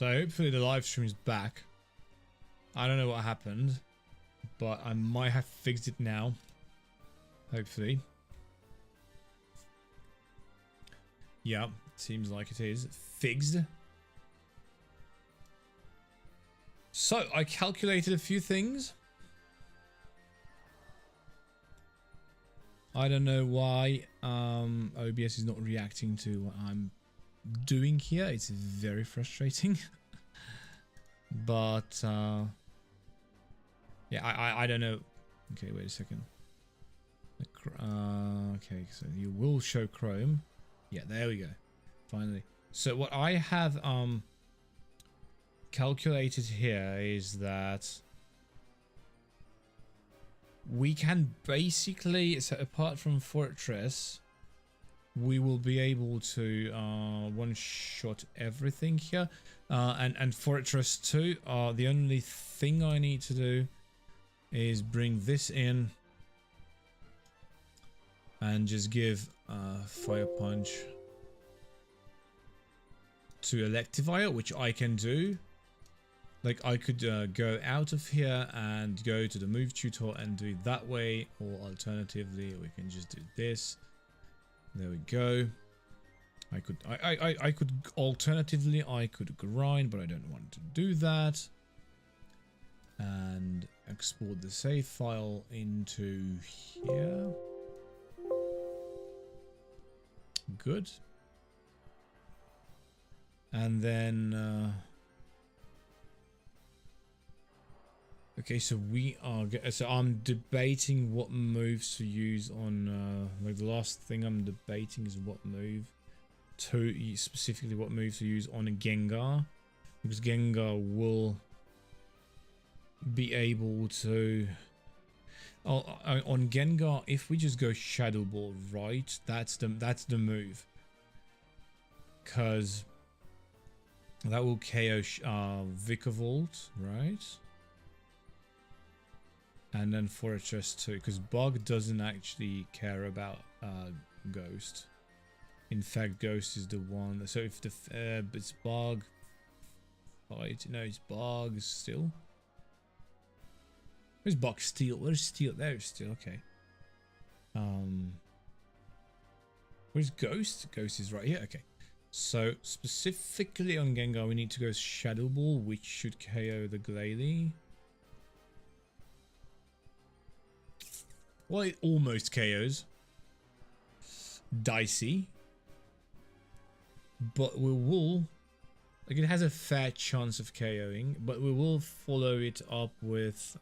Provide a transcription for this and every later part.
So hopefully the live stream is back. I don't know what happened, but I might have fixed it now. Hopefully. Yeah, seems like it is fixed. So I calculated a few things. I don't know why OBS is not reacting to what I'm doing here. It's very frustrating. But yeah, I don't know. Okay, wait a second. Okay, so you will show Chrome. Yeah, there we go. Finally. So what I have calculated here is that we can basically, so apart from Fortress, we will be able to one-shot everything here. And Fortress 2, the only thing I need to do is bring this in and just give Fire Punch to Electivire, which I can do. Like, I could go out of here and go to the move tutor and do it that way, or alternatively we can just do this. There we go. I could alternatively I could grind, but I don't want to do that. And export the save file into here. Good. And then okay, so we are. So I'm debating what moves to use on. Like the last thing I'm debating is what move to specifically what move to use on a Gengar, because Gengar will be able to. On Gengar, if we just go Shadow Ball, right? That's the move, because that will KO Vikavolt, right? And then Fortress 2, because Bug doesn't actually care about Ghost. In fact, Ghost is the one. So if the it's Bug, fight. No, it's Bug still. Where's Bug Steel? Where's Steel? There's Steel. Okay. Where's Ghost? Ghost is right here. Okay. So specifically on Gengar, we need to go Shadow Ball, which should KO the Glalie. Well, it almost KOs Dicey, but we will, like, it has a fair chance of KOing, but we will follow it up with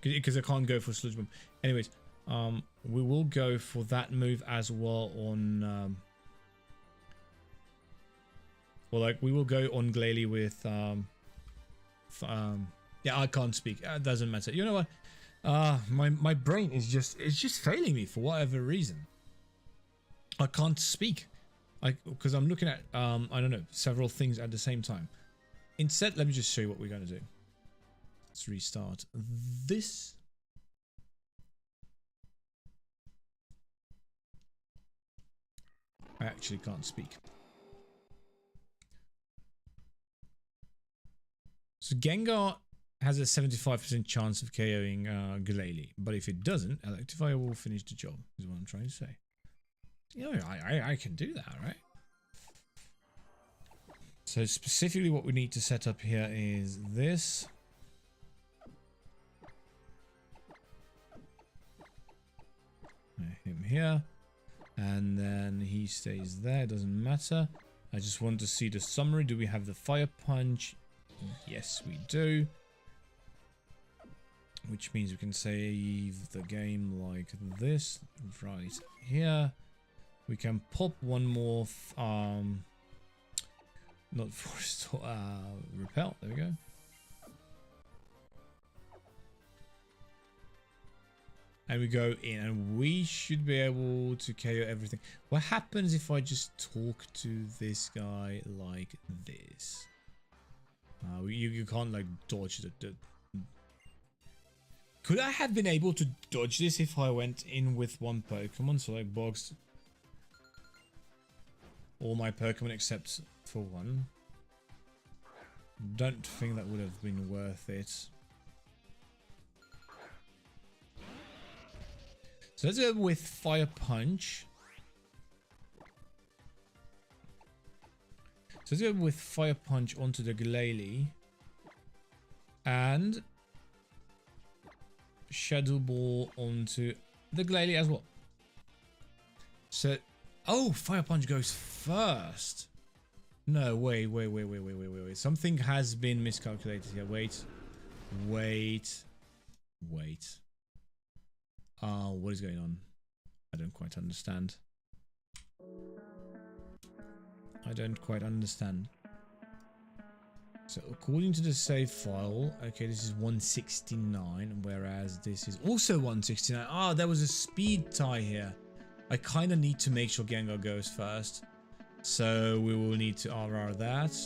because I can't go for Sludge Bomb. Anyways, we will go for that move as well on well, like, we will go on Glalie with yeah, I can't speak. It doesn't matter. You know what? My brain is just failing me for whatever reason. I can't speak. Because I'm looking at I don't know, several things at the same time. Instead, let me just show you what we're gonna do. Let's restart this. I actually can't speak. So Gengar has a 75% chance of KOing Glalie, but if it doesn't, Electivire will finish the job, is what I'm trying to say. You know, I can do that, right? So specifically what we need to set up here is this. Him here. And then he stays there, doesn't matter. I just want to see the summary. Do we have the Fire Punch? Yes, we do. Which means we can save the game like this, right here. We can pop one more, not forced, repel. There we go. And we go in, and we should be able to KO everything. What happens if I just talk to this guy like this? You can't like dodge the Could I have been able to dodge this if I went in with one Pokemon? So like boxed all my Pokemon except for one. Don't think that would have been worth it. So let's go with Fire Punch. So let's go with Fire Punch onto the Glalie. And Shadow Ball onto the Glalie as well. So, oh, Fire Punch goes first. No, wait. Something has been miscalculated here. Wait. What is going on? I don't quite understand. So according to the save file, okay, this is 169, whereas this is also 169. Ah, there was a speed tie here. I kind of need to make sure Gengar goes first. So we will need to RR that,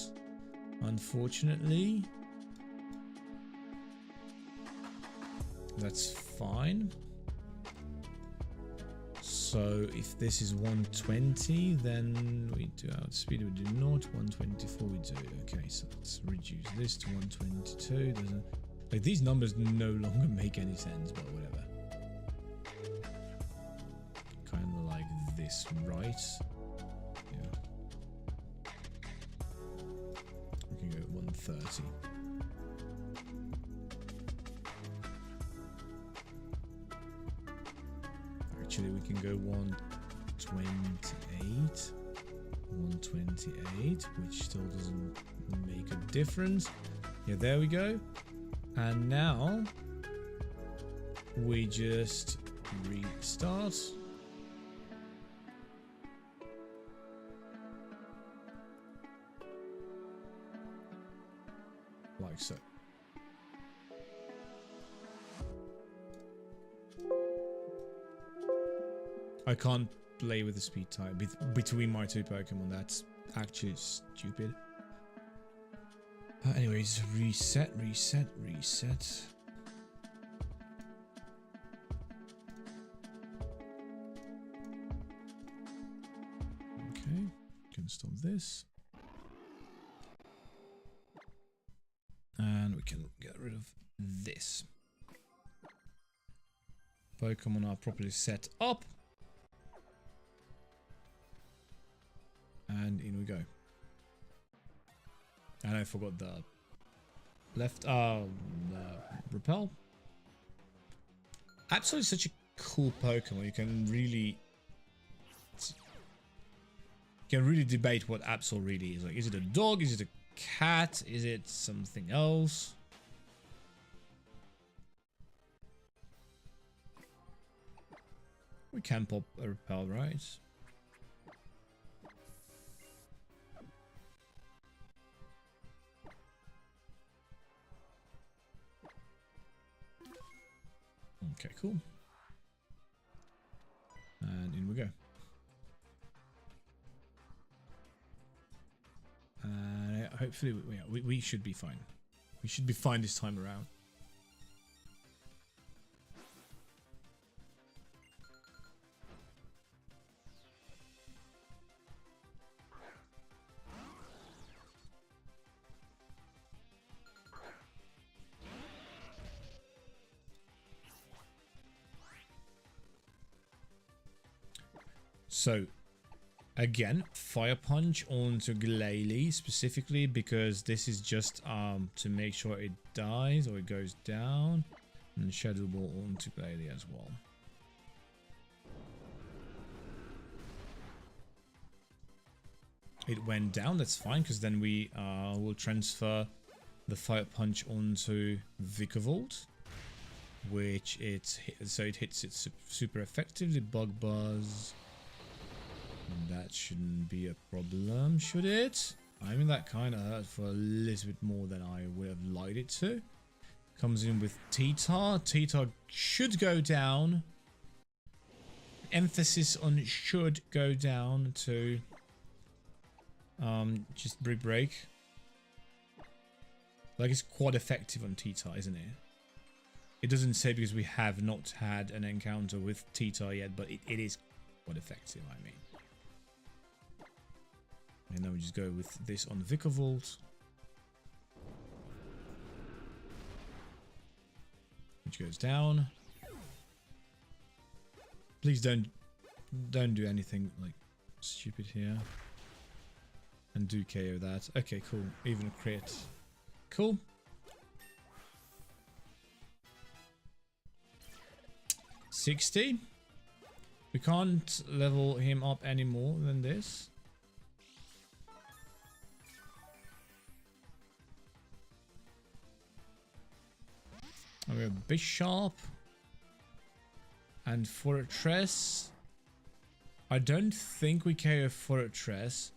unfortunately. That's fine. So if this is 120, then we do outspeed, we do not. 124 we do. Okay, so let's reduce this to 122. Like these numbers no longer make any sense, but whatever. Kind of like this, right? Yeah. We can go 130. Actually, we can go 128, which still doesn't make a difference. Yeah, there we go. And now we just restart. Like so. I can't play with the speed tie between my two Pokemon. That's actually stupid. Anyways, reset. Okay, can stop this. And we can get rid of this. Pokemon are properly set up. And in we go. And I forgot the left repel. Absol is such a cool Pokemon. You can really debate what Absol really is. Like, is it a dog? Is it a cat? Is it something else? We can pop a repel, right? Okay, cool. And in we go. Hopefully, we should be fine. We should be fine this time around. So, again, Fire Punch onto Glalie specifically because this is just to make sure it dies or it goes down, and Shadow Ball onto Glalie as well. It went down, that's fine, because then we will transfer the Fire Punch onto Vikavolt, which it hits it super effectively. Bug Buzz. That shouldn't be a problem, should it? I mean, that kind of hurt for a little bit more than I would have liked it to. Comes in with T-Tar. T-Tar should go down. Emphasis on should go down to just Brick Break. Like, it's quite effective on T-Tar, isn't it? It doesn't say because we have not had an encounter with Tita yet, but it is quite effective, I mean. And then we just go with this on Vikavolt. Which goes down. Please don't do anything like stupid here. And do KO that. Okay, cool. Even a crit. Cool. $60. We can't level him up any more than this. And we have Bishop. And Fortress. I don't think we KO Fortress.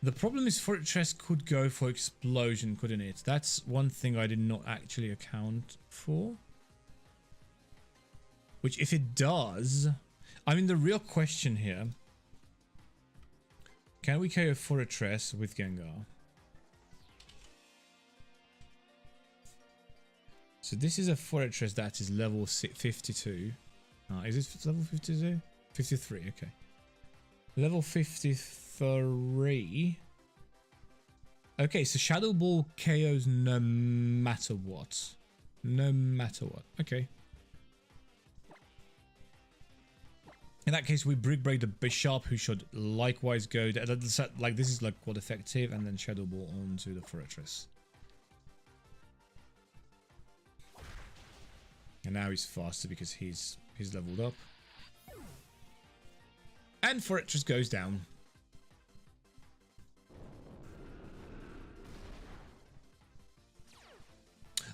The problem is Fortress could go for Explosion, couldn't it? That's one thing I did not actually account for. Which if it does... I mean, the real question here... Can we KO Fortress with Gengar? So this is a Fortress that is level 52. Is it level 52? 53, okay. Level 53. Okay, so Shadow Ball KOs no matter what. No matter what. Okay. In that case, we Brick Break the Bishop, who should likewise go... Like, this is like quite effective, and then Shadow Ball onto the Fortress. And now he's faster because he's leveled up. And Fortress goes down.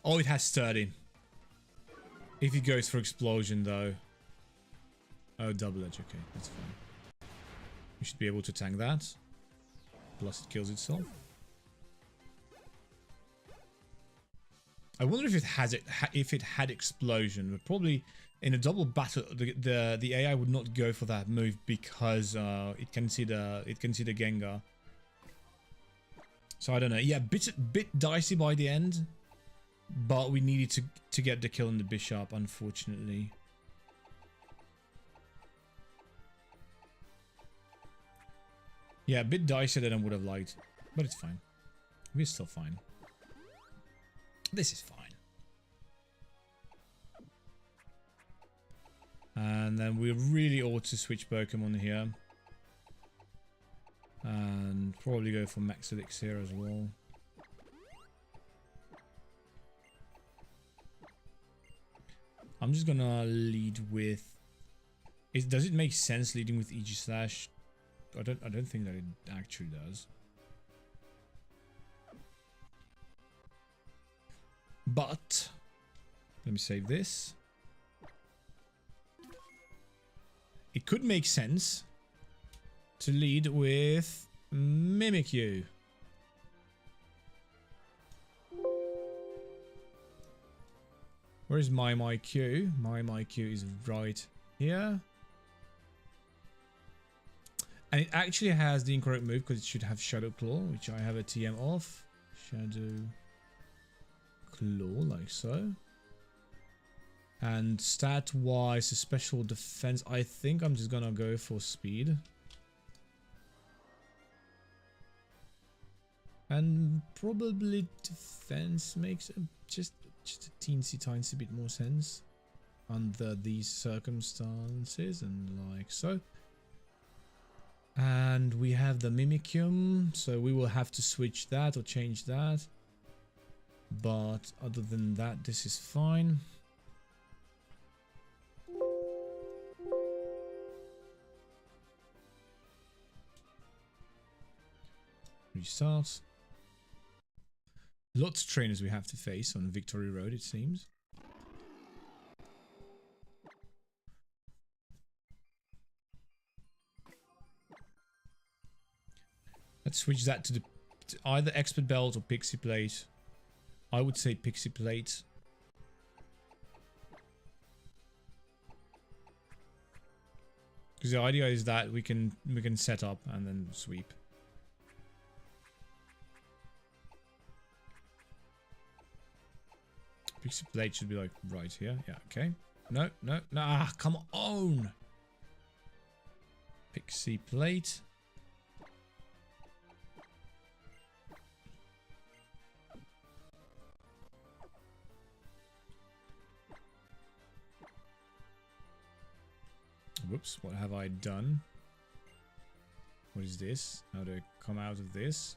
Oh, it has Sturdy. If he goes for Explosion, though. Oh, Double Edge. Okay, that's fine. We should be able to tank that. Plus it kills itself. I wonder if it has if it had Explosion. But probably in a double battle, the AI would not go for that move because it can see the Gengar. So I don't know. Yeah, bit dicey by the end, but we needed to get the kill on the Bishop, unfortunately. Yeah, a bit dicier than I would have liked, but it's fine. We're still fine. This is fine. And then we really ought to switch Pokemon here. And probably go for Max Elixir as well. I'm just gonna lead with... Does it make sense leading with EG Slash? I don't think that it actually does. But let me save this. It could make sense to lead with Mimikyu. Where is my Q? My Q is right here. And it actually has the incorrect move because it should have Shadow Claw, which I have a TM off. Shadow Claw, like so. And stat-wise, a special defense. I think I'm just gonna go for speed. And probably defense makes just a teensy bit more sense under these circumstances, and like so. And we have the Mimikyu, so we will have to switch that or change that. But other than that, this is fine. Restart. Lots of trainers we have to face on Victory Road, it seems. Let's switch that to either Expert Belt or Pixie Plate. I would say Pixie Plate. Because the idea is that we can set up and then sweep. Pixie Plate should be like right here. Yeah, okay. No, no, no. Ah, come on. Pixie Plate. Whoops, what have I done? What is this? How do I come out of this?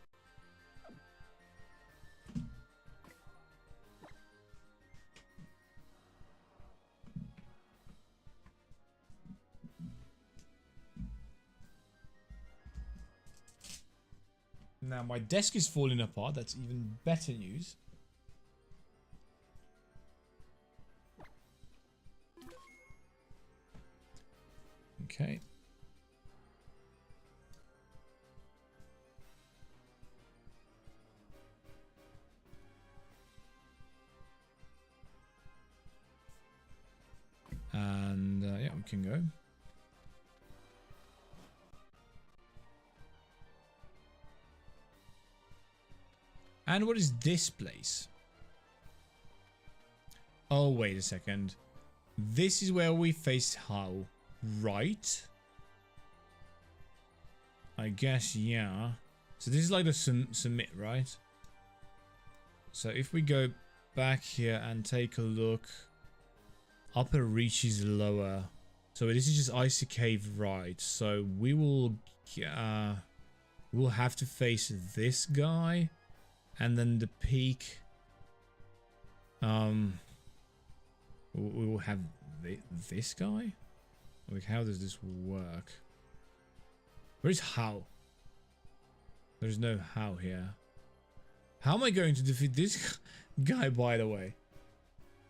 Now my desk is falling apart. That's even better news. Okay. And yeah, we can go. And what is this place? Oh, wait a second. This is where we face How, right? I guess, yeah. So this is like the submit, right? So if we go back here and take a look. Upper reach is lower. So this is just Icy Cave, right? So we will we'll have to face this guy. And then the peak, we will have this guy? Like, how does this work? Where's How? There's no How here. How am I going to defeat this guy, by the way?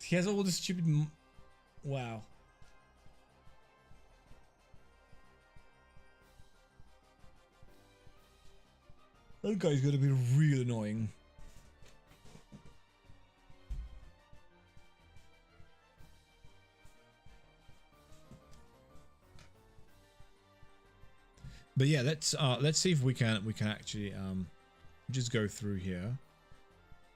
He has all the stupid... Wow. That guy's gonna be real annoying. But yeah, let's see if we can actually just go through here.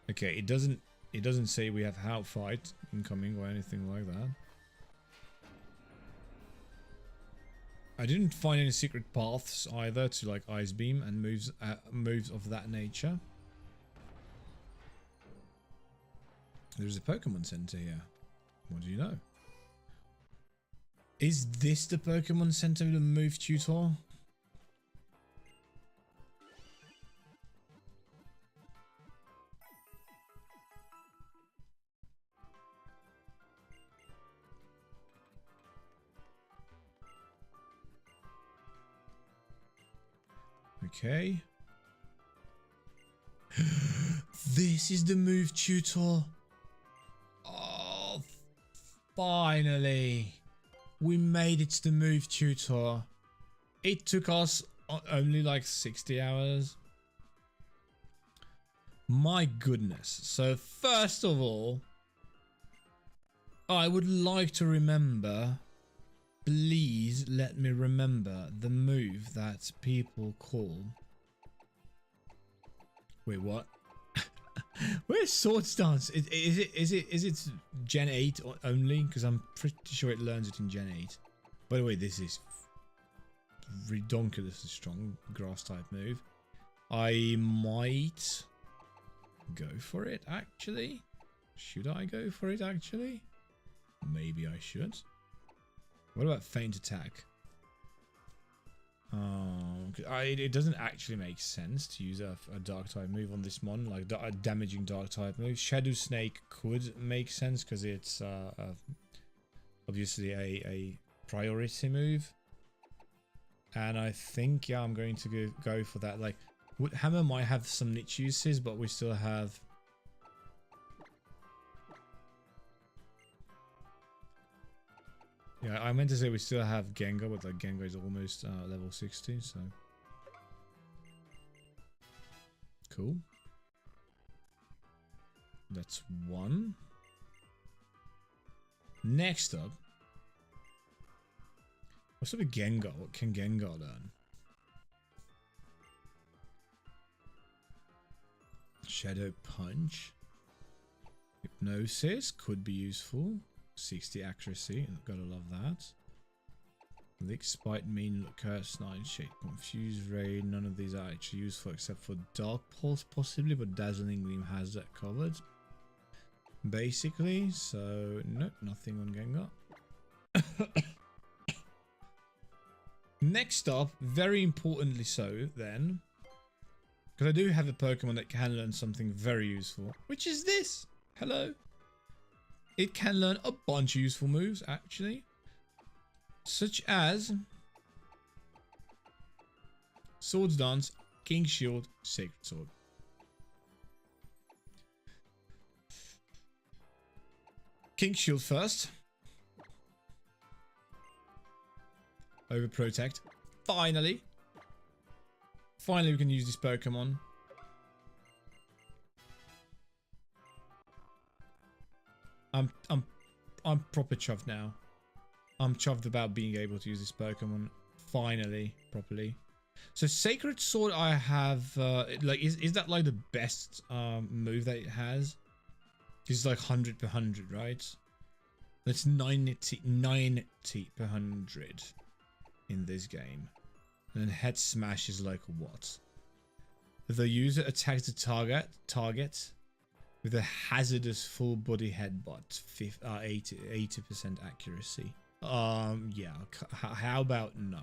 Okay, it doesn't say we have How fight incoming or anything like that. I didn't find any secret paths either to like Ice Beam and moves of that nature. There's a Pokemon Center here. What do you know? Is this the Pokemon Center with the move tutor? Okay. This is the move tutor. Oh, finally. We made it to the move tutor. It took us only like 60 hours. My goodness. So first of all, I would like to remember... Please let me remember the move that people call... Wait, what? Where's Sword Stance? Is it Gen 8 only? Because I'm pretty sure it learns it in Gen 8. By the way, this is redonkulously strong grass type move. I might go for it actually. Should I go for it actually? Maybe I should. What about Feint Attack? It doesn't actually make sense to use a dark type move on this mon, like a damaging dark type move. Shadow Snake could make sense because it's obviously a priority move. And I think, yeah, I'm going to go for that. Like, Hammer might have some niche uses, but we still have... Yeah, I meant to say we still have Gengar, but like Gengar is almost level 60, so... Cool. That's one. Next up... What's up with Gengar? What can Gengar learn? Shadow Punch. Hypnosis could be useful. 60 accuracy, gotta love that. Lick, Spite, Mean, Curse, Nine, Shake, Confuse, Raid. None of these are actually useful except for Dark Pulse, possibly, but Dazzling Gleam has that covered. Basically, so nope, nothing on Gengar. Next up, very importantly so, then, because I do have a Pokemon that can learn something very useful, which is this. Hello. It can learn a bunch of useful moves, actually. Such as Swords Dance, King Shield, Sacred Sword. King Shield first. Overprotect. Finally. Finally we can use this Pokemon. I'm proper chuffed now. I'm chuffed about being able to use this Pokemon finally, properly. So Sacred Sword I have, is that like the best move that it has? It's like 100 per 100, right? That's 90 per 100 in this game. And then Head Smash is like what? The user attacks the target with a hazardous full body headbutt, 80% accuracy. Yeah, how about no?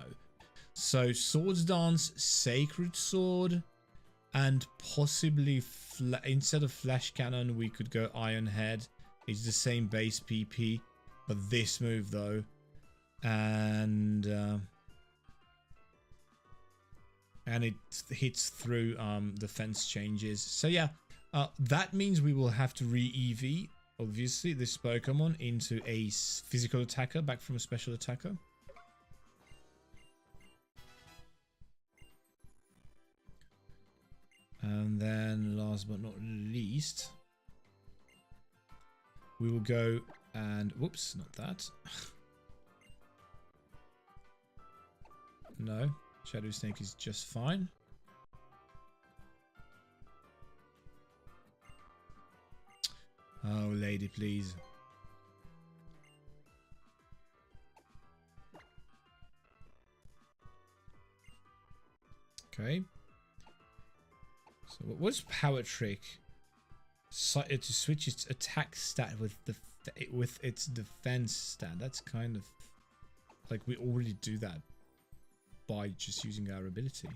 So Swords Dance, Sacred Sword, and possibly instead of Flash Cannon we could go Iron Head. It's the same base PP, but this move though, and it hits through defense changes. So yeah, that means we will have to re-EV obviously this Pokemon into a physical attacker back from a special attacker. And then last but not least, we will go and whoops, not that. No, Shadow Snake is just fine. Oh, lady, please. Okay. So what's Power Trick? To switch its attack stat with its defense stat. That's kind of like we already do that by just using our ability.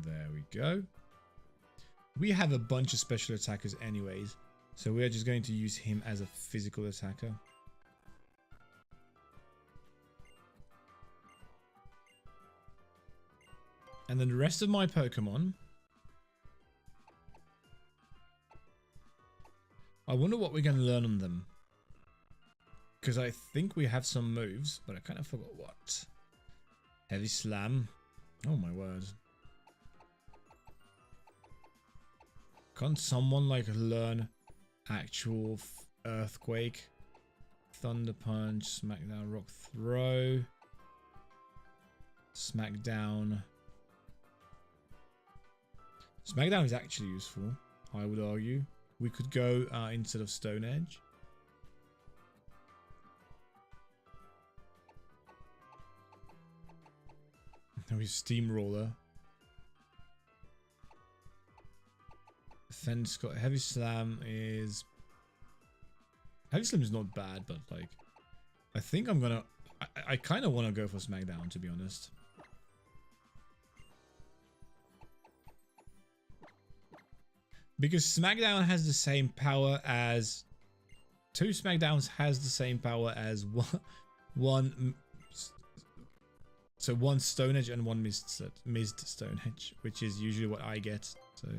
There we go. We have a bunch of special attackers anyways, so we are just going to use him as a physical attacker. And then the rest of my Pokemon, I wonder what we're going to learn on them. Because I think we have some moves, but I kind of forgot what. Heavy Slam. Oh my word. Can't someone like learn actual Earthquake? Thunder Punch, Smackdown, Rock Throw. Smackdown. Smackdown is actually useful, I would argue. We could go instead of Stone Edge. Now we Steamroller. Defense got Heavy Slam is... Heavy Slam is not bad, but like... I think I'm gonna... I kind of want to go for Smackdown, to be honest. Because Smackdown has the same power as... Two Smackdowns has the same power as one... So one Stone Edge and one missed Stone Edge, which is usually what I get. So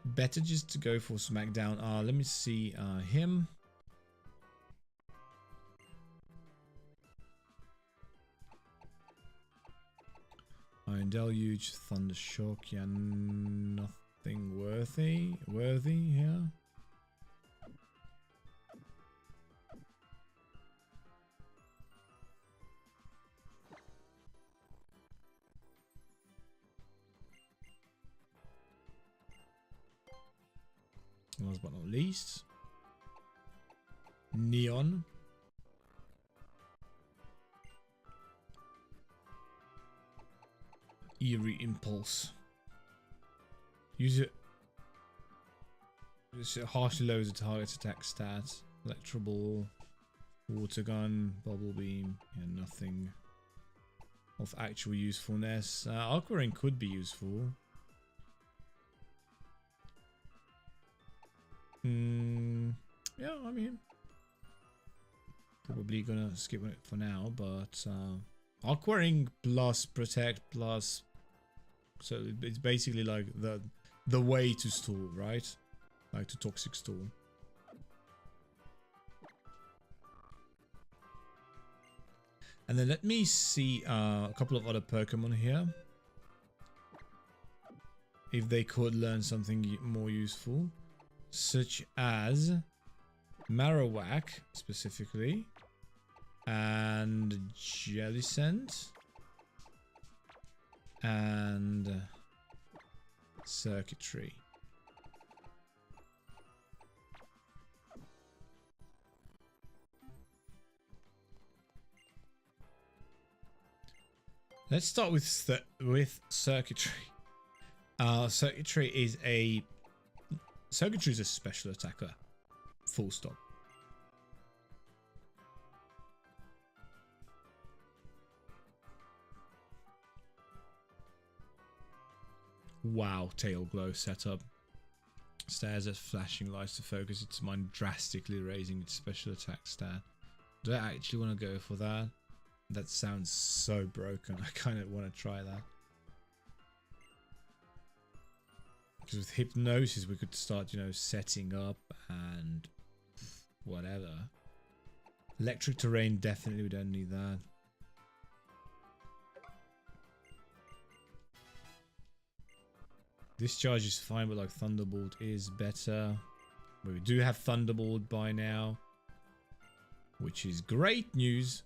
better just to go for Smackdown. Let me see him. Iron Deluge, Thunder Shock. Yeah, nothing worthy here. Last but not least, Neon. Eerie Impulse. Use it. It harshly lowers the target's attack stats. Electro Ball, Water Gun, Bubble Beam. Yeah, nothing of actual usefulness. Aqua Ring could be useful. Yeah, I mean, probably gonna skip it for now, but Aqua Ring plus Protect plus, so it's basically like the way to stall, right? Like to toxic stall. And then let me see a couple of other Pokemon here, if they could learn something more useful, such as Marowak specifically, and Jellicent, and Circuitry. Let's start with Circuitry. Circuitry is a special attacker. Full stop. Wow, Tail Glow setup. Stares at flashing lights to focus its mind, drastically raising its special attack stat. Do I actually want to go for that? That sounds so broken. I kind of want to try that. Because with Hypnosis, we could start, you know, setting up and whatever. Electric Terrain, definitely we don't need that. Discharge is fine, but like Thunderbolt is better. But we do have Thunderbolt by now, which is great news.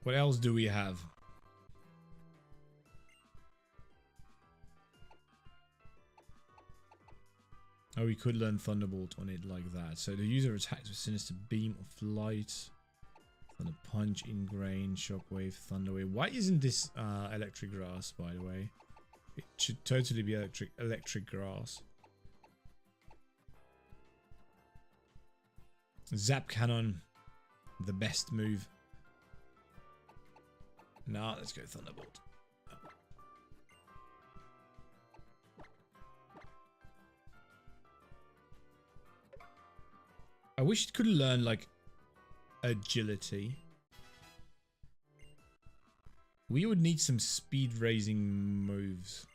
What else do we have? Oh, we could learn Thunderbolt on it like that. So the user attacks with Sinister Beam of Light, Thunder Punch, Ingrain, Shockwave, Thunderwave. Why isn't this Electric Grass, by the way? It should totally be electric Grass. Zap Cannon, the best move. Nah, let's go Thunderbolt. I wish it could learn like agility. We would need some speed raising moves.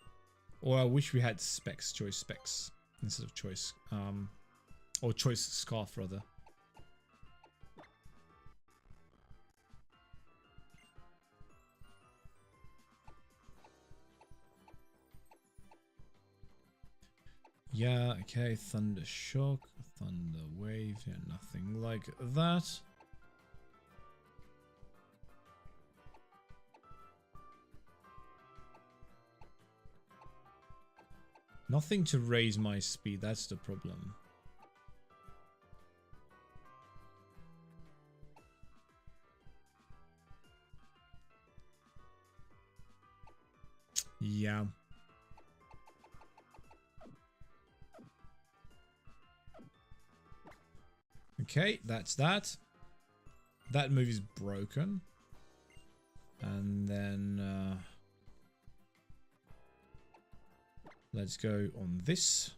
Or I wish we had choice specs instead of choice or choice scarf rather. Yeah, okay, Thunder Shock, Thunder Wave, yeah, nothing like that. Nothing to raise my speed, that's the problem. Yeah. Okay, that's that. That move is broken. And then let's go on this.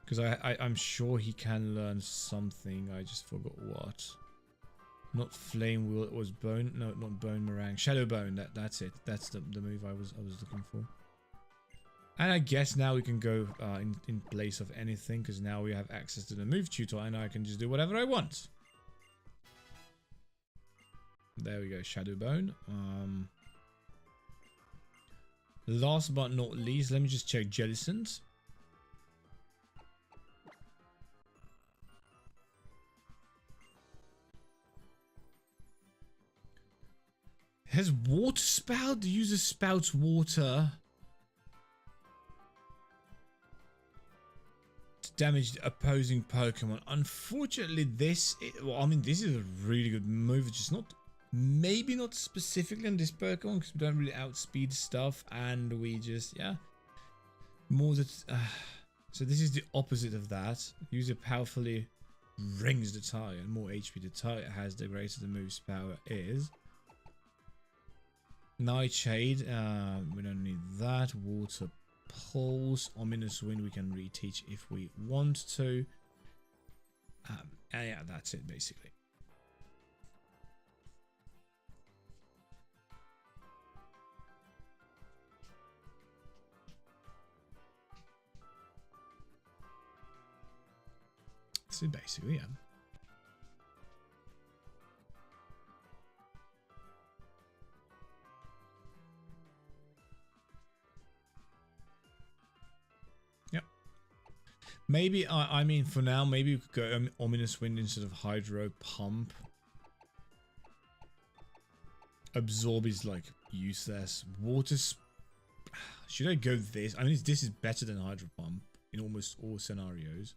Because I'm sure he can learn something. I just forgot what. Not Flame Wheel, it was Bone. No, not Bone Meringue. Shadow Bone, that's it. That's the move I was looking for. And I guess now we can go in place of anything, because now we have access to the move tutor and I can just do whatever I want. There we go, Shadow Bone. Last but not least, let me just check Jellicent. Has Water Spout? The user spouts water. damage opposing Pokemon. Unfortunately, this is a really good move. It's just not, maybe not specifically on this Pokemon because we don't really outspeed stuff, and we just, yeah, more that. So this is the opposite of that. Use it powerfully, rings the target, and more HP the target has, the greater the move's power is. Nightshade, we don't need that. Water Pulse, Ominous Wind we can reteach if we want to. Yeah, that's it basically. That's it basically, yeah. Maybe, I mean, for now, maybe we could go Ominous Wind instead of Hydro Pump. Absorb is, like, useless. Water... Should I go this? I mean, this is better than Hydro Pump in almost all scenarios.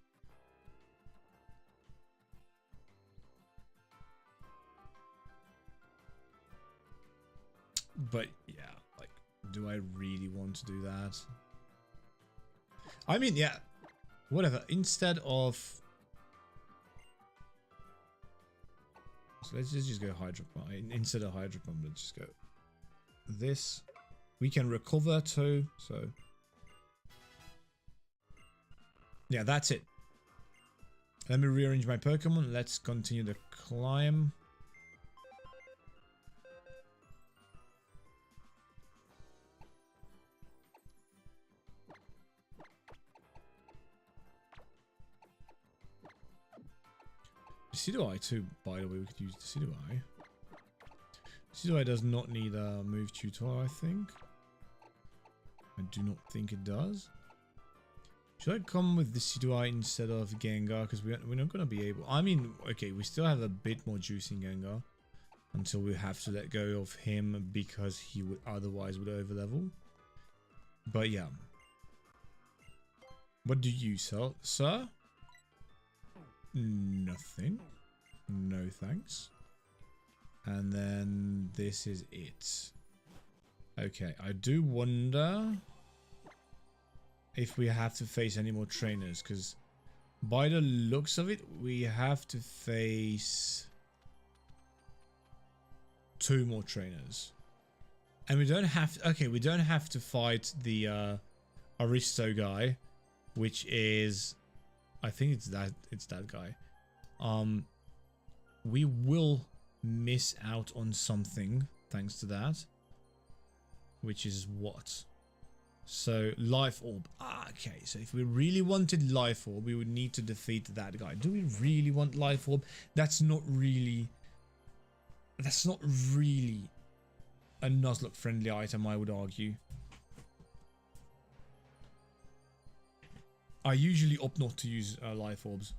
But, yeah, like, do I really want to do that? I mean, yeah. Whatever, instead of... So let's just go Hydro Pump. Instead of Hydro Pump, let's just go this. We can recover too, so... Yeah, that's it. Let me rearrange my Pokemon. Let's continue the climb. Decidueye too, by the way, we could use Decidueye. Decidueye does not need a move tutor, I think. I do not think it does. Should I come with Decidueye instead of Gengar? Because we're not going to be able... I mean, okay, we still have a bit more juice in Gengar. Until we have to let go of him because he would otherwise would overlevel. But yeah. What do you sell, sir? Nothing. No thanks. And then this is it. Okay, I do wonder if we have to face any more trainers, because by the looks of it, we have to face 2 more trainers. And we don't have to, okay, we don't have to fight the Aristo guy, which is, I think it's that guy. We will miss out on something thanks to that, which is what? So Life Orb. Okay, so if we really wanted Life Orb, we would need to defeat that guy. Do we really want Life Orb? That's not really a Nuzlocke friendly item, I would argue. I usually opt not to use Life Orbs.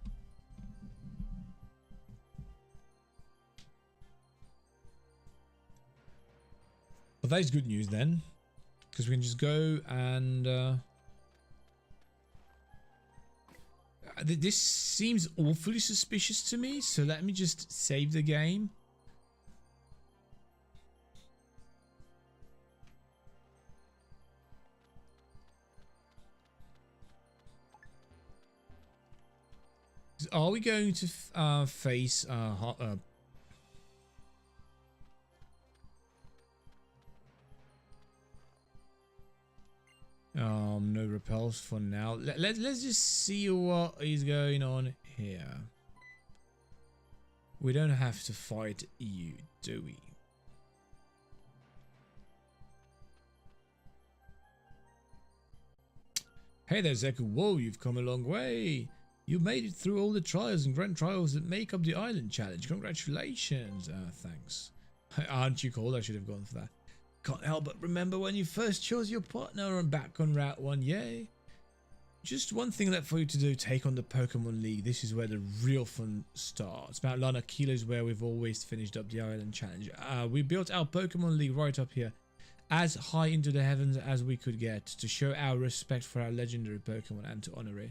But that is good news then, because we can just go and this seems awfully suspicious to me, so let me just save the game. Are we going to face no repels for now. Let's just see what is going on here. We don't have to fight you, do we? Hey there, Zeku. Whoa, you've come a long way. You made it through all the trials and grand trials that make up the island challenge. Congratulations. Thanks. Aren't you cold? I should have gone for that. Can't help but remember when you first chose your partner and back on Route 1, yay. Just one thing left for you to do, take on the Pokemon League. This is where the real fun starts. Mount Lana Kilo is where we've always finished up the island challenge. We built our Pokemon League right up here, as high into the heavens as we could get, to show our respect for our legendary Pokemon and to honor it.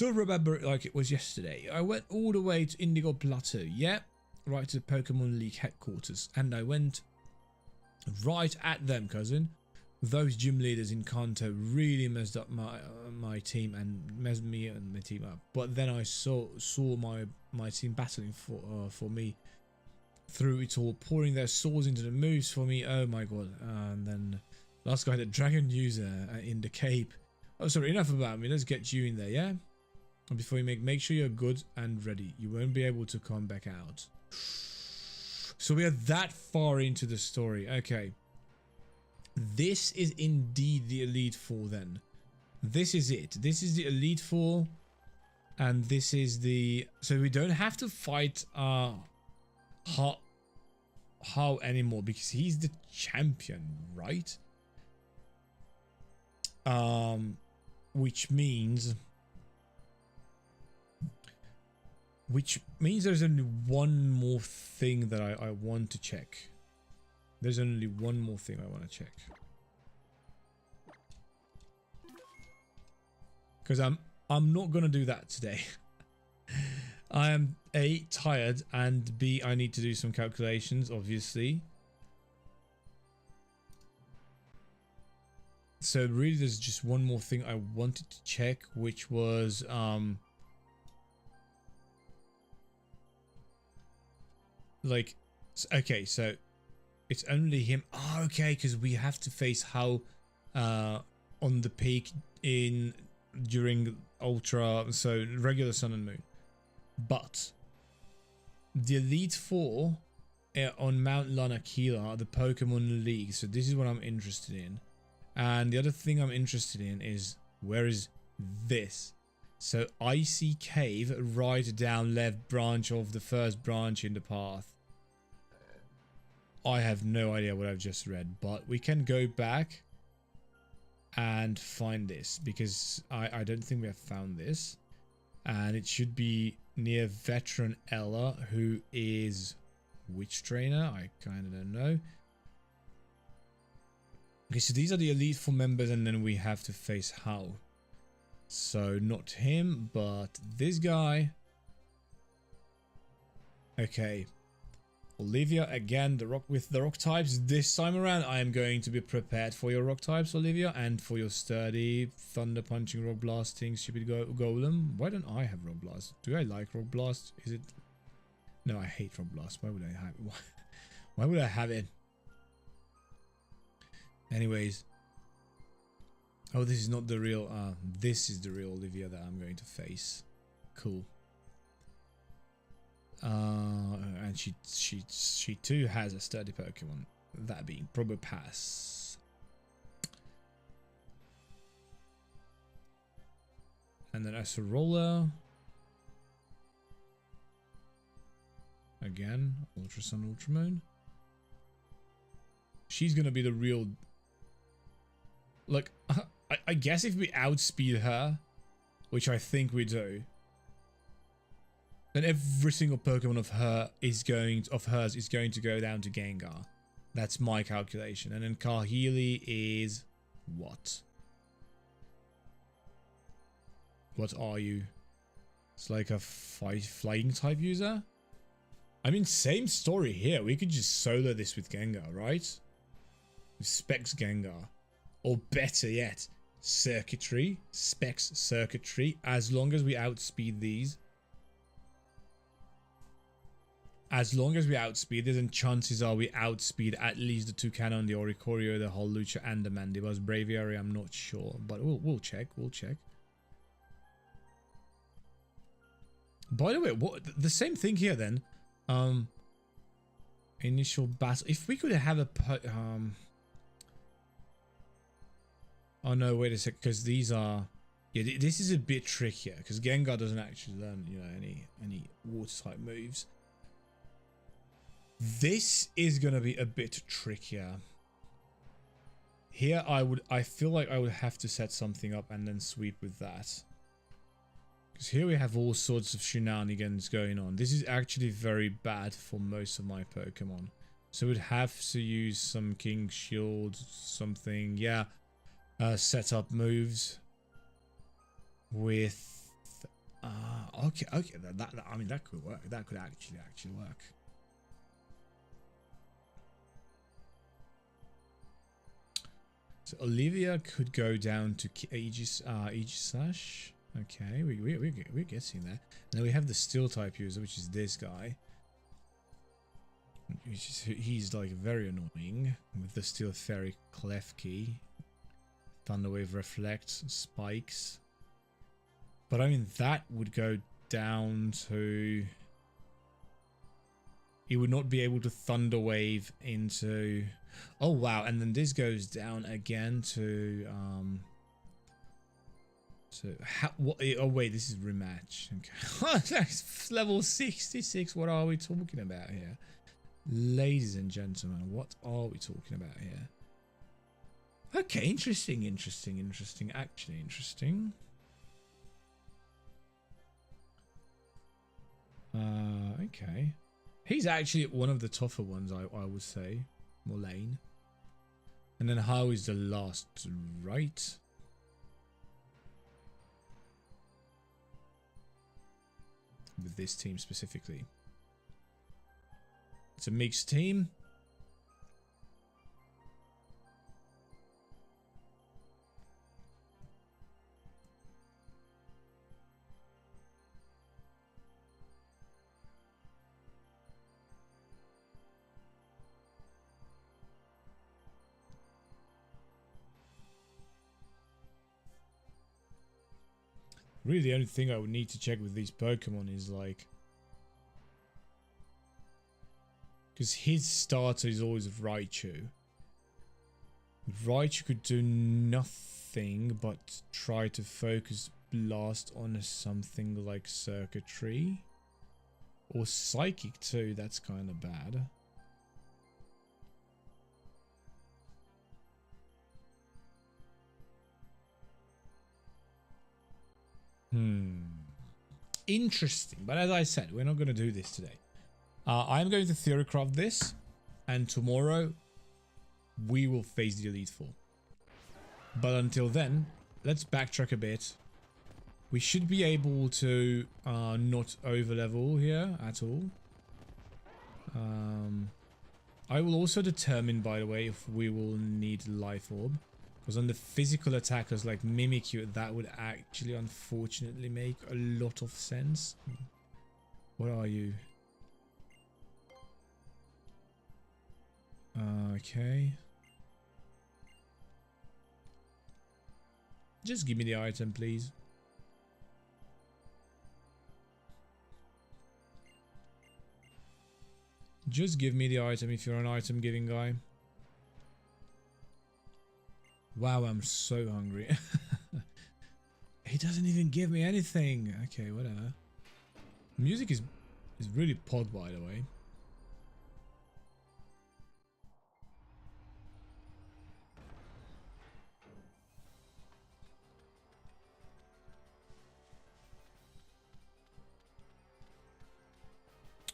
still remember it like it was yesterday. I went all the way to Indigo Plateau, yeah, right to the Pokemon League headquarters, and I went right at them, cousin. Those gym leaders in Kanto really messed up my team and messed me and my team up. But then I saw my team battling for me through it all, pouring their swords into the moves for me. Oh my god! And then last guy, the dragon user in the cape. Oh, sorry, enough about me. Let's get you in there, yeah? And before you make sure you're good and ready. You won't be able to come back out. So we are that far into the story. Okay. This is indeed the Elite Four then. This is it. This is the Elite Four. And this is the... So we don't have to fight How anymore because he's the champion, right? Which means there's only one more thing that I want to check. There's only one more thing I want to check. Because I'm not gonna do that today. I am A, tired, and B, I need to do some calculations, obviously. So really there's just one more thing I wanted to check, which was like, okay, so it's only him. Oh, okay, because we have to face how on the peak during Ultra, so regular Sun and Moon. But the Elite Four on Mount Lanakila are the Pokemon League, so this is what I'm interested in. And the other thing I'm interested in is, where is this? So Icy Cave, right down left branch of the first branch in the path. I have no idea what I've just read, but we can go back and find this, because I don't think we have found this. And it should be near Veteran Ella, who is which trainer? I kind of don't know. Okay, so these are the Elite Four members, and then we have to face How. So not him, but this guy. Okay. Olivia, again, with the rock types. This time around, I am going to be prepared for your rock types, Olivia, and for your sturdy, thunder punching, rock blasting, stupid golem. Why don't I have rock blast? Do I like rock blast? Is it? No, I hate rock blast. Why would I have it? Why would I have it? Anyways. Oh, this is not the real. This is the real Olivia that I'm going to face. Cool. And she too has a sturdy Pokemon, that being Probopass. And then Acerola. Again, Ultra Sun, Ultra Moon. She's gonna be the real. Like, I guess if we outspeed her, which I think we do, then every single Pokemon of hers is going to go down to Gengar. That's my calculation. And then Kahili is what? What are you? It's like a flying type user? I mean, same story here. We could just solo this with Gengar, right? With Specs Gengar. Or better yet, Circuitry. Specs Circuitry. As long as we outspeed these. As long as we outspeed it, then chances are we outspeed at least the Toucanon, the Oricorio, the Holucha, and the Mandibuzz. Braviary, I'm not sure, but we'll check. We'll check. By the way, the same thing here then. Initial battle. If we could have a oh no, wait a sec, because these are. Yeah, this is a bit trickier because Gengar doesn't actually learn, you know, any water type moves. This is gonna be a bit trickier. Here I feel like I would have to set something up and then sweep with that. Because here we have all sorts of shenanigans going on. This is actually very bad for most of my Pokemon. So we'd have to use some King Shield, something, yeah. Set up moves with Okay, okay. That I mean, that could work. That could actually work. So Olivia could go down to Aegis Slash. Okay, we're getting there. And then we have the Steel type user, which is this guy. He's like very annoying with the Steel Fairy Klefki, Thunderwave Reflect, Spikes. But I mean, that would go down to... He would not be able to Thunderwave into... Oh wow, and then this goes down again to... oh wait, this is rematch. Okay. That's level 66. What are we talking about here? Ladies and gentlemen, what are we talking about here? Okay, interesting. Actually interesting. Okay. He's actually one of the tougher ones, I would say. Morlane. And then how is the last, right? With this team specifically. It's a mixed team. Really, the only thing I would need to check with these Pokemon is like... Because his starter is always Raichu. Raichu could do nothing but try to focus Blast on something like Circuitry. Or Psychic too, that's kind of bad. Interesting, but as I said, we're not going to do this today. I'm going to theorycraft this, and tomorrow we will face the Elite Four. But until then, let's backtrack a bit. We should be able to not overlevel here at all. I will also determine, by the way, if we will need Life Orb. Because on the physical attackers like Mimikyu, that would actually unfortunately make a lot of sense. What are you? Okay. Just give me the item, please. Just give me the item if you're an item giving guy. Wow, I'm so hungry. He doesn't even give me anything. Okay, whatever. Music is really pod, by the way.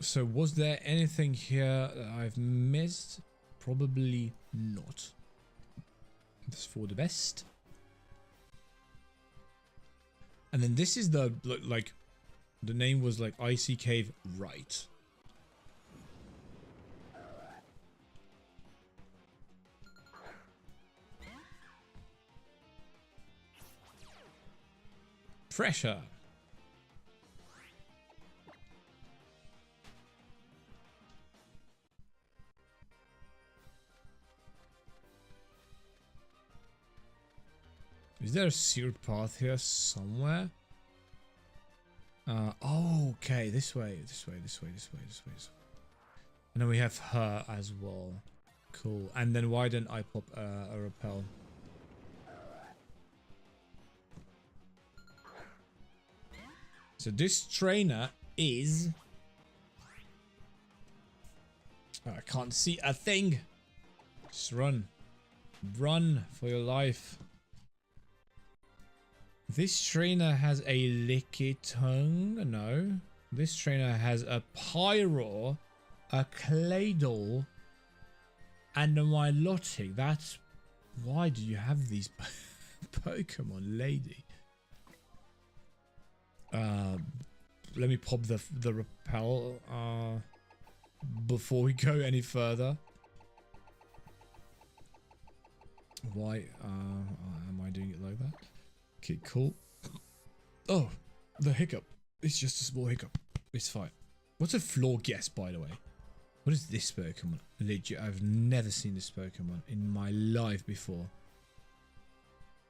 So was there anything here that I've missed? Probably not. That's for the best. And then this is the, like, the name was like Icy Cave, right? Pressure. Is there a sealed path here somewhere? Oh, okay, this way. And then we have her as well. Cool. And then why didn't I pop a repel? So this trainer is... Oh, I can't see a thing. Just run. Run for your life. This trainer has a Lickitung. No. This trainer has a Pyro, a Claydol, and a Milotic. That's... Why do you have these Pokemon, lady? Let me pop the repel before we go any further. Why am I doing it like that? Okay, cool. Oh, the hiccup. It's just a small hiccup. It's fine. What's a floor guess, by the way? What is this Pokemon? Legit, I've never seen this Pokemon in my life before.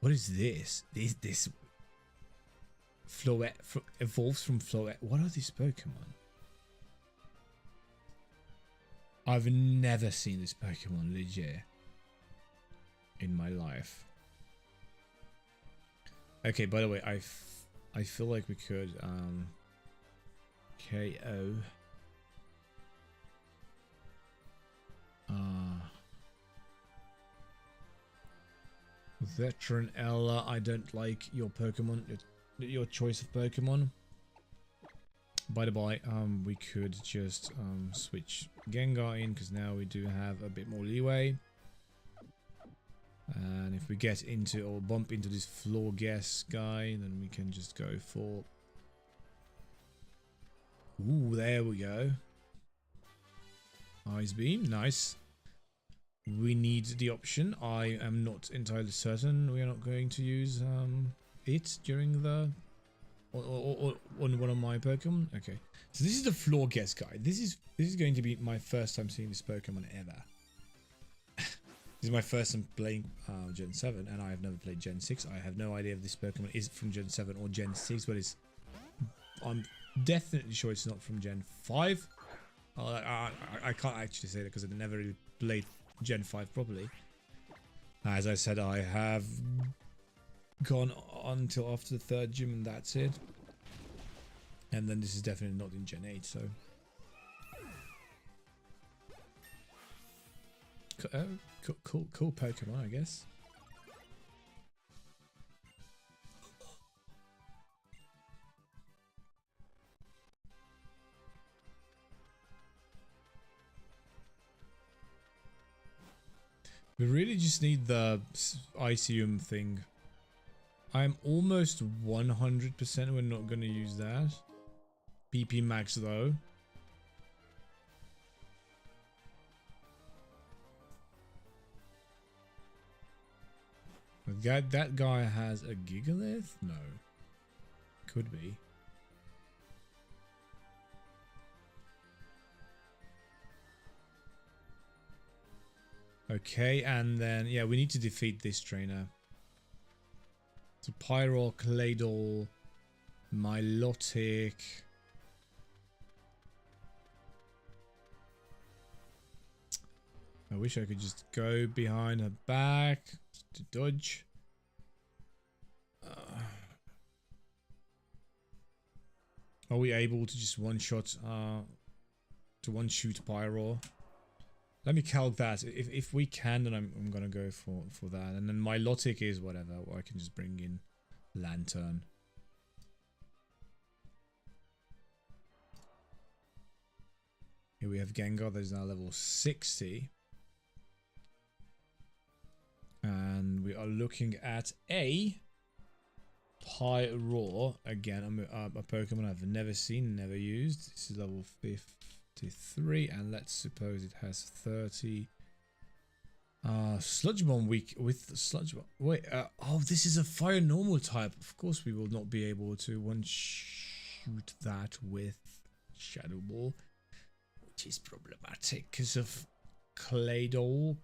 What is this? This Floette evolves from Floette. What are these Pokemon? I've never seen this Pokemon legit in my life. Okay, by the way, I feel like we could KO Veteran Ella. I don't like your Pokemon, your choice of Pokemon. By the by, we could just switch Gengar in, because now we do have a bit more leeway. And if we get into or bump into this floor guess guy, then we can just go for... Ooh, there we go. Ice Beam, nice. We need the option. I am not entirely certain we are not going to use it during the... Or on one of my Pokemon. Okay, so this is the floor guess guy. This is going to be my first time seeing this Pokemon ever. This is my first time playing Gen 7, and I have never played Gen 6. I have no idea if this Pokemon is from Gen 7 or Gen 6, but I'm definitely sure it's not from Gen 5. I can't actually say that because I never really played Gen 5 properly. As I said, I have gone until after the 3rd gym, and that's it. And then this is definitely not in Gen 8, so... Cool Pokemon, I guess. We really just need the Icium thing. I'm almost 100% we're not going to use that. BP max though. That guy has a Gigalith? No. Could be. Okay, and then, yeah, we need to defeat this trainer. So Pyro, Claydol, Milotic. I wish I could just go behind her back to dodge. Are we able to just one-shot, to one-shoot Pyro? Let me calc that. If we can, then I'm gonna go for that. And then Milotic is whatever. I can just bring in Lantern. Here we have Gengar that is now level 60. And we are looking at a Pyro. Again, a Pokemon I've never seen, never used. This is level 53, and let's suppose it has 30. Sludge Bomb weak with Sludge Bomb. Wait, oh, this is a fire normal type. Of course, we will not be able to one-shoot that with Shadow Ball, which is problematic because of Claydol.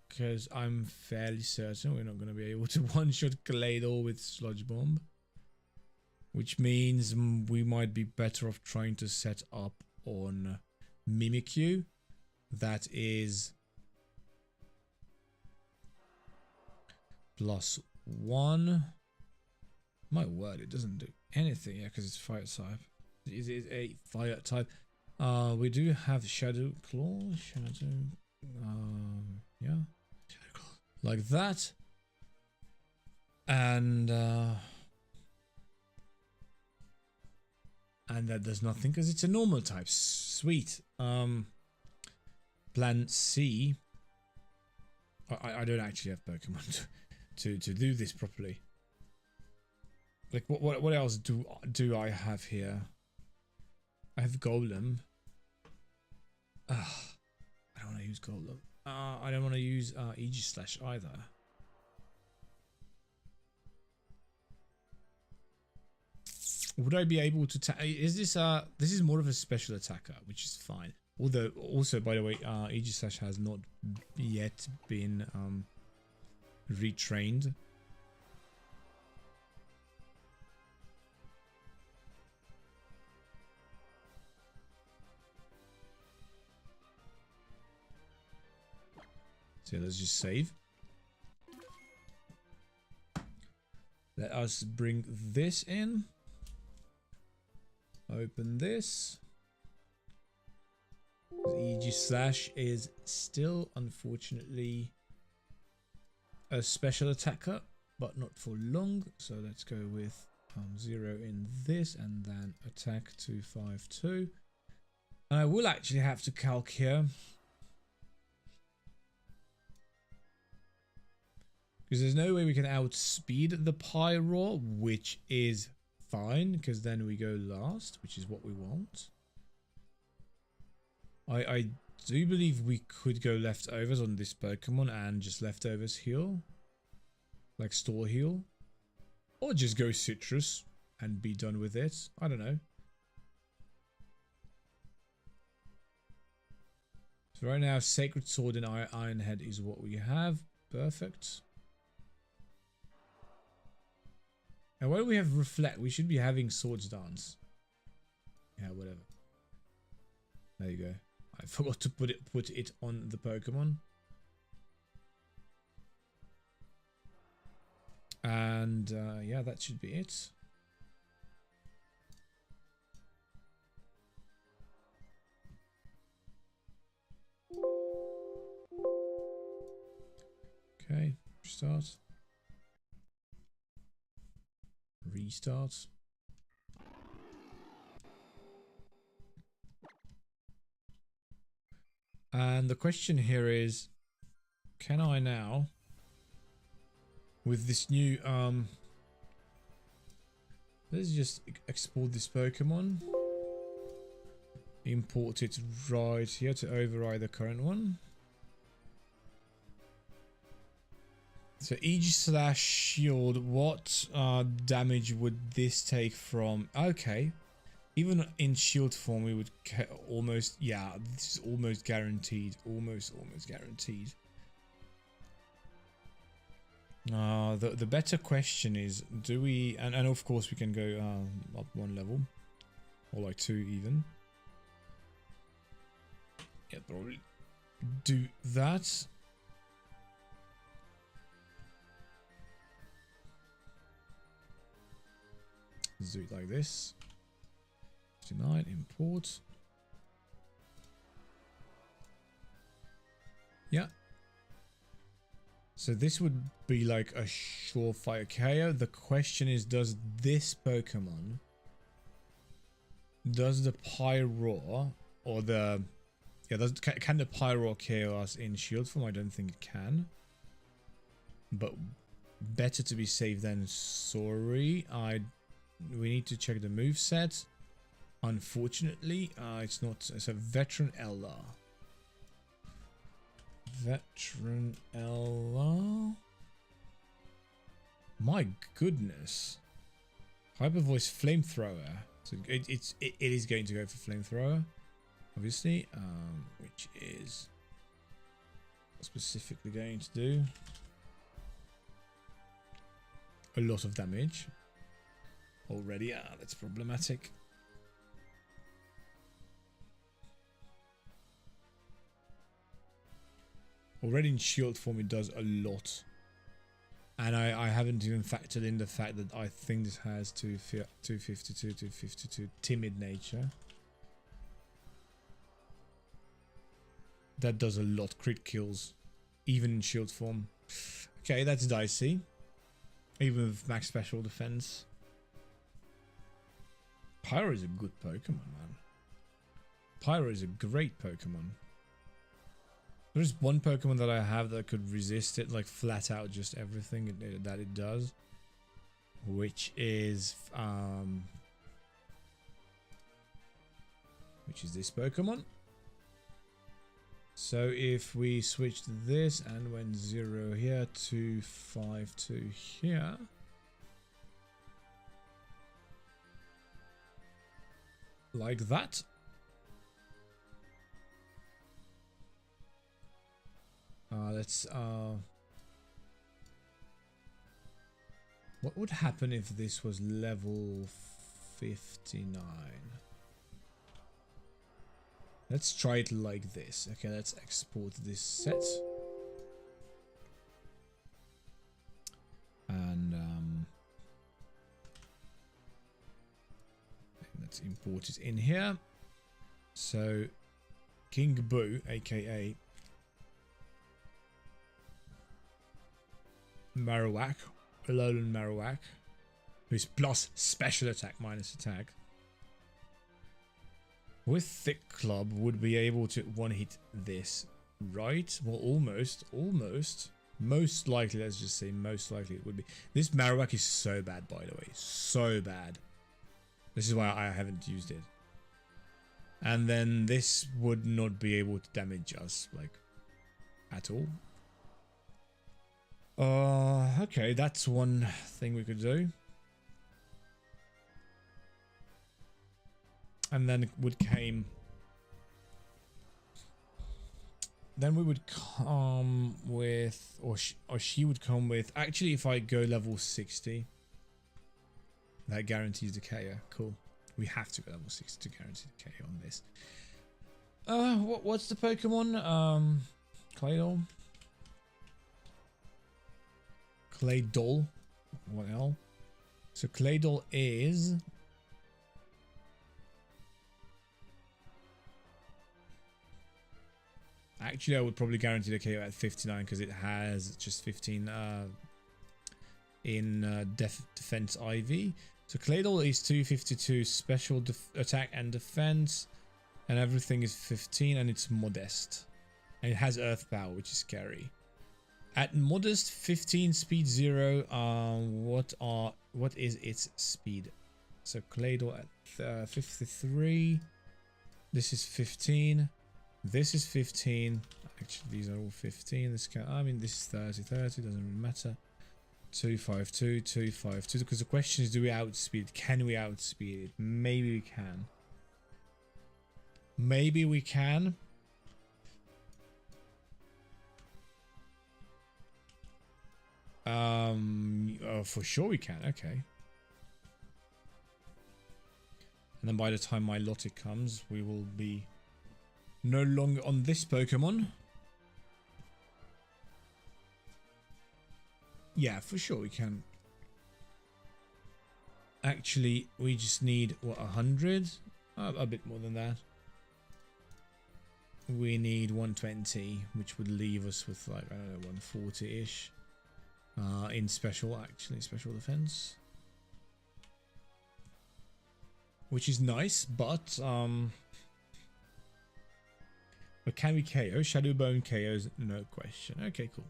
Because I'm fairly certain we're not going to be able to one-shot Claydol with Sludge Bomb. Which means we might be better off trying to set up on Mimikyu. That is +1. My word, it doesn't do anything. Yeah, because it's fire type. It is a fire type. We do have Shadow Claw. Yeah. Like that. And that does nothing because it's a normal type. Sweet. Plan C. I don't actually have Pokemon to do this properly. Like what else do I have here? I have Golem. I don't want to use Golem. I don't want to use Aegislash either. Would I be able to is this this is more of a special attacker, which is fine. Although also, by the way, Aegislash has not yet been retrained. So let's just save. Let us bring this in. Open this. Aegislash is still, unfortunately, a special attacker, but not for long. So let's go with 0 in this and then attack 252. And I will actually have to calc here. Because there's no way we can outspeed the Pyro, which is fine, because then we go last, which is what we want. I do believe we could go leftovers on this Pokemon and just leftovers heal. Like store heal. Or just go citrus and be done with it. I don't know. So right now, Sacred Sword and Iron Head is what we have. Perfect. And why do we have Reflect? We should be having Swords Dance. Yeah, whatever. There you go. I forgot to put it on the Pokemon. And yeah, that should be it. Okay, start. Restart. And the question here is, can I now, with this new let's just export this Pokemon, import it right here to override the current one. So Aegislash Shield, what damage would this take from? Okay, even in shield form we would almost, yeah, this is almost guaranteed, almost guaranteed. The better question is, do we, and of course we can go up 1 level, or like 2 even. Yeah, probably do that. Let's do it like this. 59, import. Yeah. So this would be like a surefire KO. The question is, does this Pokemon, does the Pyro or the, yeah, can the Pyro KO us in shield form? I don't think it can. But better to be safe than sorry. We need to check the moveset. Unfortunately, it's not. It's a Veteran LR. Veteran LR. My goodness. Hyper Voice Flamethrower. So it is going to go for Flamethrower, obviously, which is specifically going to do a lot of damage already. That's problematic. Already in shield form it does a lot, and I haven't even factored in the fact that I think this has 252 timid nature. That does a lot, crit kills, even in shield form. Okay, that's dicey, even with max special defense. Pyro is a good Pokemon, man. Pyro is a great Pokemon. There's one Pokemon that I have that could resist it, like flat out just everything that it does. which is this Pokemon. So if we switched this and went 0 here to 5 to here, like that. Let's what would happen if this was level 59? Let's try it like this. Okay, let's export this set. And let's import it in here. So King Boo, aka Marowak, Alolan Marowak, who's plus special attack minus attack, with Thick Club would be able to one-hit this, right? Well, almost. Most likely, let's just say most likely it would be. This Marowak is so bad, by the way. So bad. This is why I haven't used it. And then this would not be able to damage us, like, at all. Okay, that's one thing we could do. And then we would come with, or she would come with, actually if I go level 60, that guarantees the KO. Cool. We have to go level 60 to guarantee the KO on this. What's the Pokemon? Claydol? Claydol? What else? So Claydol is... Actually, I would probably guarantee the KO at 59 because it has just 15 in defense IV. So Claydol is 252 special attack and defense, and everything is 15, and it's modest, and it has Earth Power, which is scary. At modest 15 speed 0, what is its speed? So Claydol at 53. This is 15. This is 15. Actually, these are all 15. This can, I mean, this is 30. 30 doesn't really matter. 252, 252. Because the question is, do we outspeed it? Can we outspeed it? Maybe we can. Maybe we can. Oh, for sure we can. Okay. And then by the time my Milotic comes, we will be no longer on this Pokemon. Yeah, for sure we can. Actually, we just need, what, 100? A bit more than that. We need 120, which would leave us with, like, I don't know, 140-ish. In special, actually, special defense. Which is nice, but can we KO? Shadow Bone KOs, no question. Okay, cool.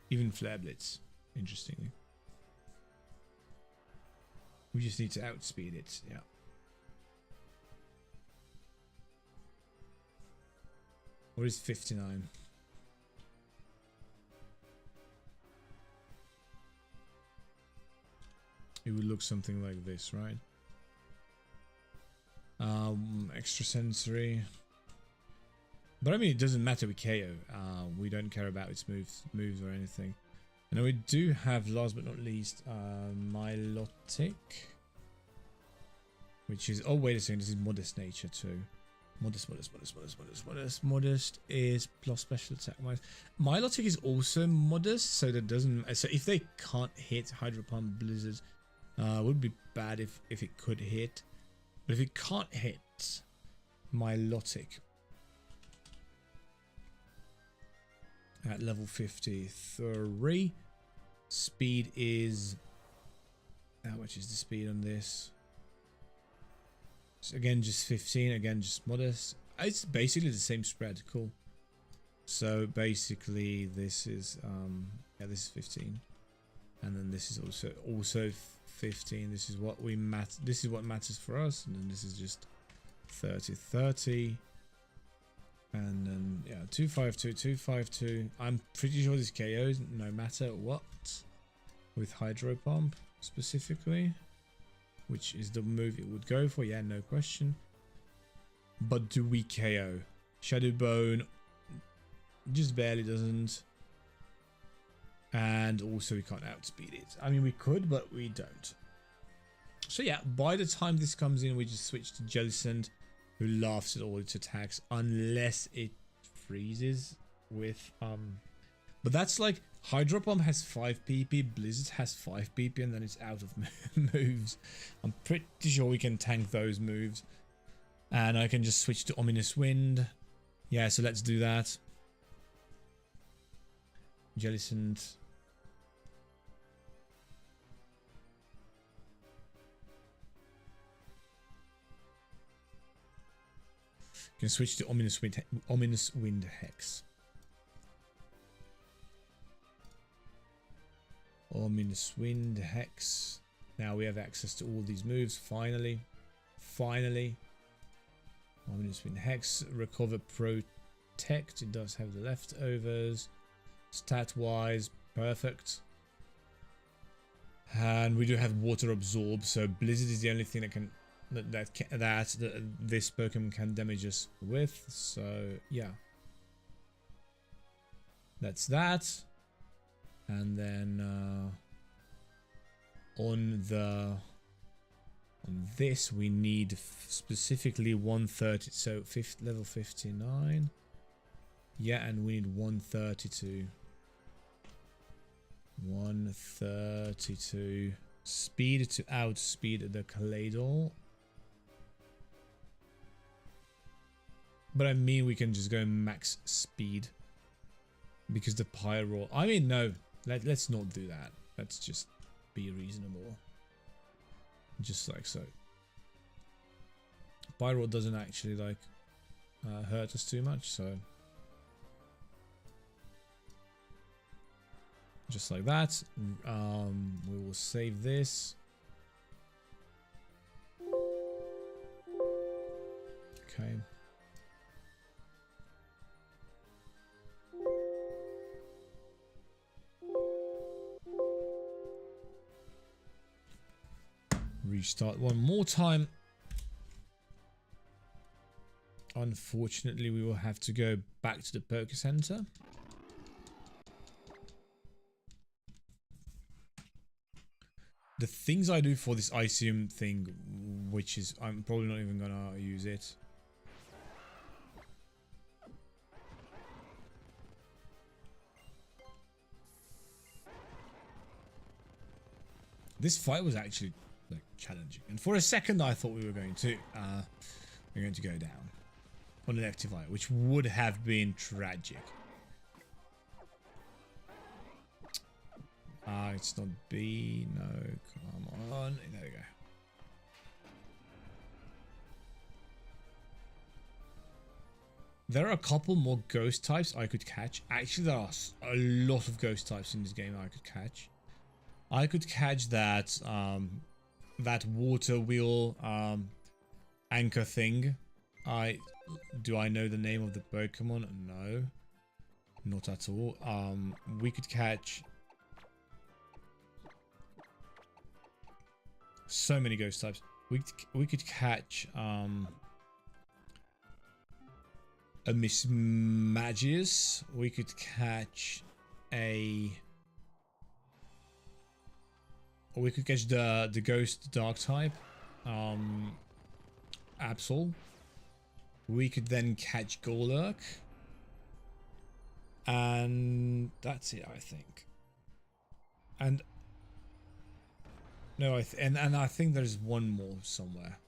Even Flare Blitz, interestingly. We just need to outspeed it, yeah. What is 59? It would look something like this, right? Extrasensory. But I mean, it doesn't matter with KO. We don't care about its moves or anything. And then we do have, last but not least, Milotic. Which is, oh wait a second, this is modest nature too. Modest is plus special attack. Milotic is also modest, so that doesn't, so if they can't hit Hydro Pump Blizzard, would be bad if it could hit. But if it can't hit Milotic at level 53, speed is, how much is the speed on this? So again, just 15, again, just modest. It's basically the same spread, cool. So basically this is, yeah, this is 15. And then this is also 15. This is what this is what matters for us, and then this is just 30. And then yeah, 252, 252. I'm pretty sure this KOs no matter what with Hydro Pump specifically, which is the move it would go for. Yeah, no question. But do we KO? Shadow Bone just barely doesn't. And also we can't outspeed it. I mean, we could, but we don't. So yeah, by the time this comes in, we just switch to Jellicent, who laughs at all its attacks unless it freezes with but that's like Hydro Pump has 5 PP, Blizzard has 5 PP, and then it's out of moves. I'm pretty sure we can tank those moves. And I can just switch to Ominous Wind. Yeah, so let's do that. Jellicent. Can switch to Ominous Wind Hex. Ominous Wind Hex. Now we have access to all these moves. Finally. Ominous Wind Hex. Recover Protect. It does have the leftovers. Stat wise, perfect. And we do have Water Absorb. So Blizzard is the only thing that can that this Pokemon can damage us with. So yeah, that's that. And then on this we need specifically 130. So level 59. Yeah, and we need 132. 132 speed to outspeed the Claydol. But I mean, we can just go max speed because the Pyro. I mean, no, let's not do that. Let's just be reasonable, just like so. Pyro doesn't actually like hurt us too much, so just like that. We will save this. Okay. Restart one more time. Unfortunately, we will have to go back to the Poké Center. The things I do for this Icium thing, which is, I'm probably not even gonna use it. This fight was actually like challenging, and for a second I thought we were going to go down on an Electivire, which would have been tragic. It's not B. No, come on. There we go. There are a couple more ghost types I could catch. Actually, there are a lot of ghost types in this game I could catch. I could catch that that water wheel anchor thing. Do I know the name of the Pokemon? No, not at all. We could catch so many ghost types. We could catch a Miss Magius. We could catch or we could catch the ghost dark type, Absol. We could then catch Golurk, and that's it, I think. And no, and I think there's one more somewhere,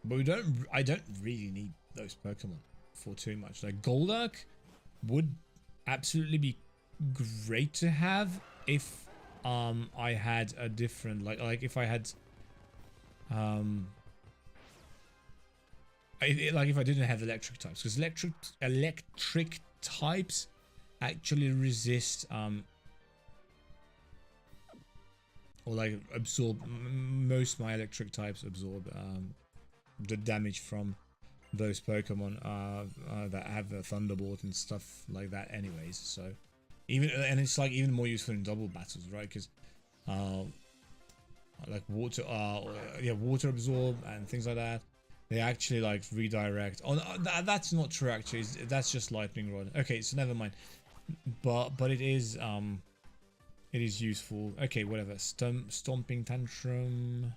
but I don't really need those Pokemon for too much. Like Golurk would absolutely be great to have if I had a different like if I had if I didn't have electric types, because electric types actually resist or like absorb. Most of my electric types absorb the damage from those Pokemon that have a Thunderbolt and stuff like that. Anyways, so and it's like even more useful in double battles, right? Because like water, water absorb and things like that. They actually like redirect. Oh, that's not true actually. That's just lightning rod. Okay, so never mind. But it is useful. Okay, whatever. Stomping tantrum.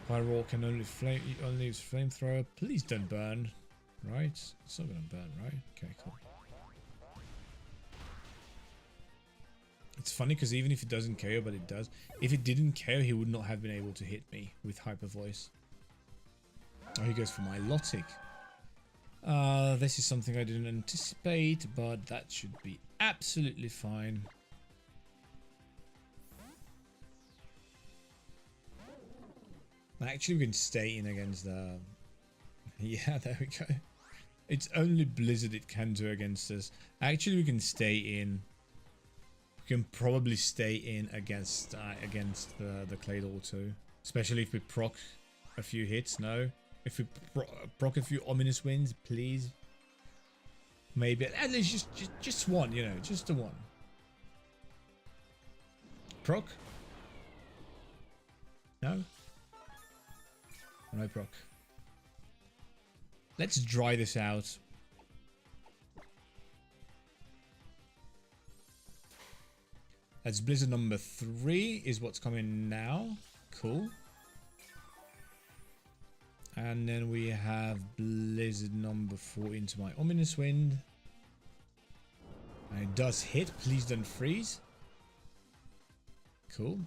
Pyro can only use flamethrower. Please don't burn. Right? It's not gonna burn, right? Okay, cool. It's funny because even if it doesn't KO, but it does. If it didn't KO, he would not have been able to hit me with Hyper Voice. Oh, he goes for my Lotic. This is something I didn't anticipate, but that should be absolutely fine. Actually, we can stay in against the... Yeah, there we go. It's only Blizzard it can do against us. Actually, we can stay in. We can probably stay in against the Claydol too. Especially if we proc a few hits, no? If we proc a few ominous wins, please. Maybe at least just one, you know, just the one. Proc? No? No proc. Let's dry this out. That's Blizzard number 3 is what's coming now. Cool. And then we have Blizzard number 4 into my Ominous Wind. And it does hit. Please don't freeze. Cool.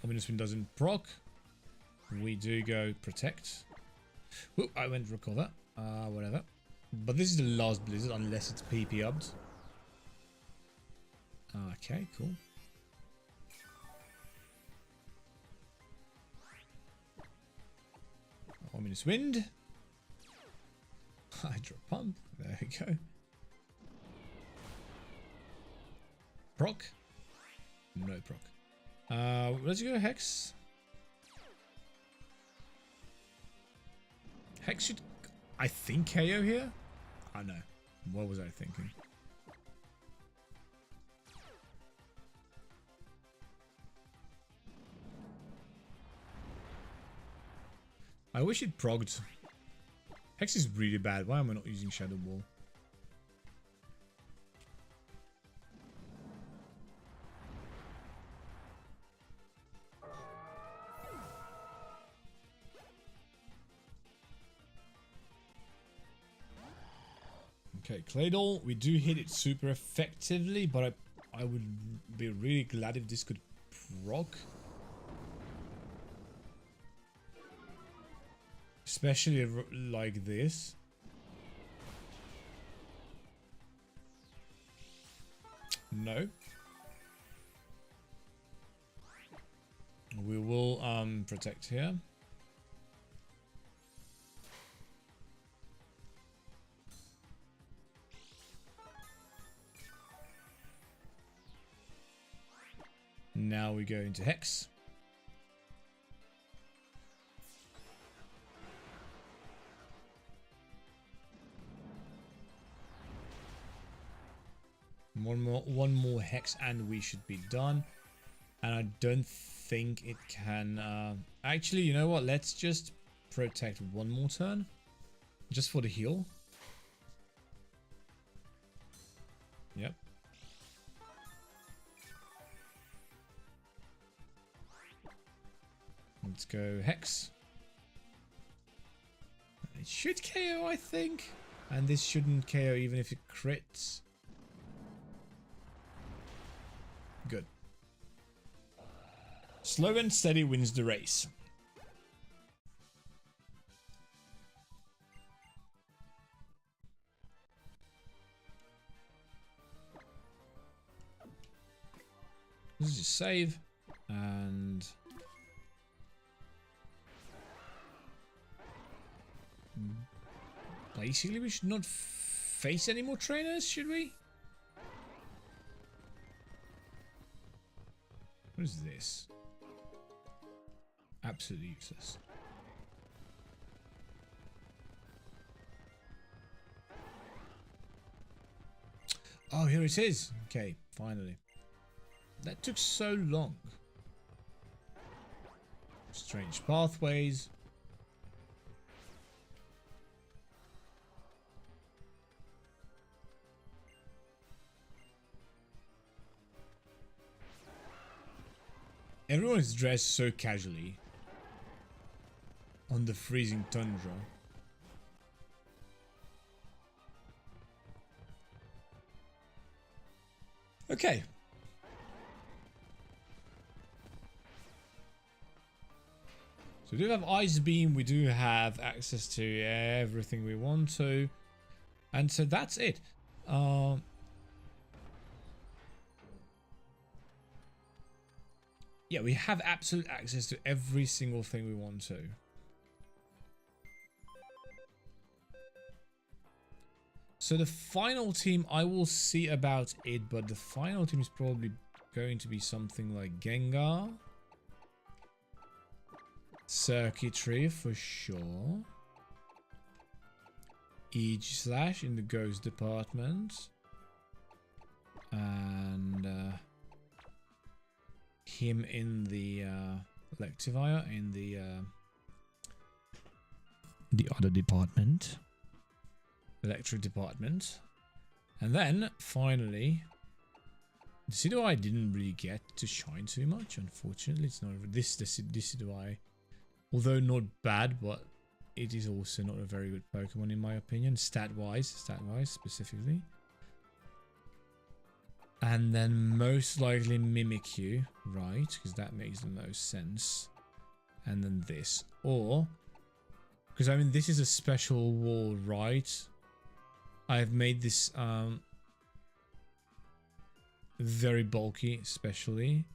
Ominous Wind doesn't proc. We do go Protect. Whoop, I went Recover. Whatever. But this is the last Blizzard unless it's PP upped. Okay, cool. Ominous Wind. Hydro Pump. There we go. Proc. No proc. Let's go Hex. Hex should, I think, KO here. I know. What was I thinking? I wish it progged. Hex is really bad. Why am I not using Shadow Ball? Okay, Claydol, we do hit it super effectively, but I would be really glad if this could proc. Especially like this. No. We will protect here. Now we go into Hex. One more Hex and we should be done. And I don't think it can... actually, you know what? Let's just protect one more turn. Just for the heal. Yep. Let's go Hex. It should KO, I think. And this shouldn't KO even if it crits. Good. Slow and steady wins the race. Let's just save. And... basically, we should not face any more trainers, should we? What is this? Absolutely useless. Oh, here it is. Okay, finally. That took so long. Strange pathways. Everyone is dressed so casually on the freezing tundra. Okay. So we do have Ice Beam, we do have access to everything we want to. And so that's it. Yeah, we have absolute access to every single thing we want to. So the final team, I will see about it, but the final team is probably going to be something like Gengar. Circuitry for sure. Aegislash in the Ghost department. And him in the Electivire in the other department. Electric department. And then finally Decidueye didn't really get to shine too much, unfortunately. It's not this Decidueye, although not bad, but it is also not a very good Pokemon in my opinion, stat wise specifically. And then most likely Mimikyu, right? Because that makes the most sense. And then this, or because I mean this is a special wall, right? I've made this very bulky, especially.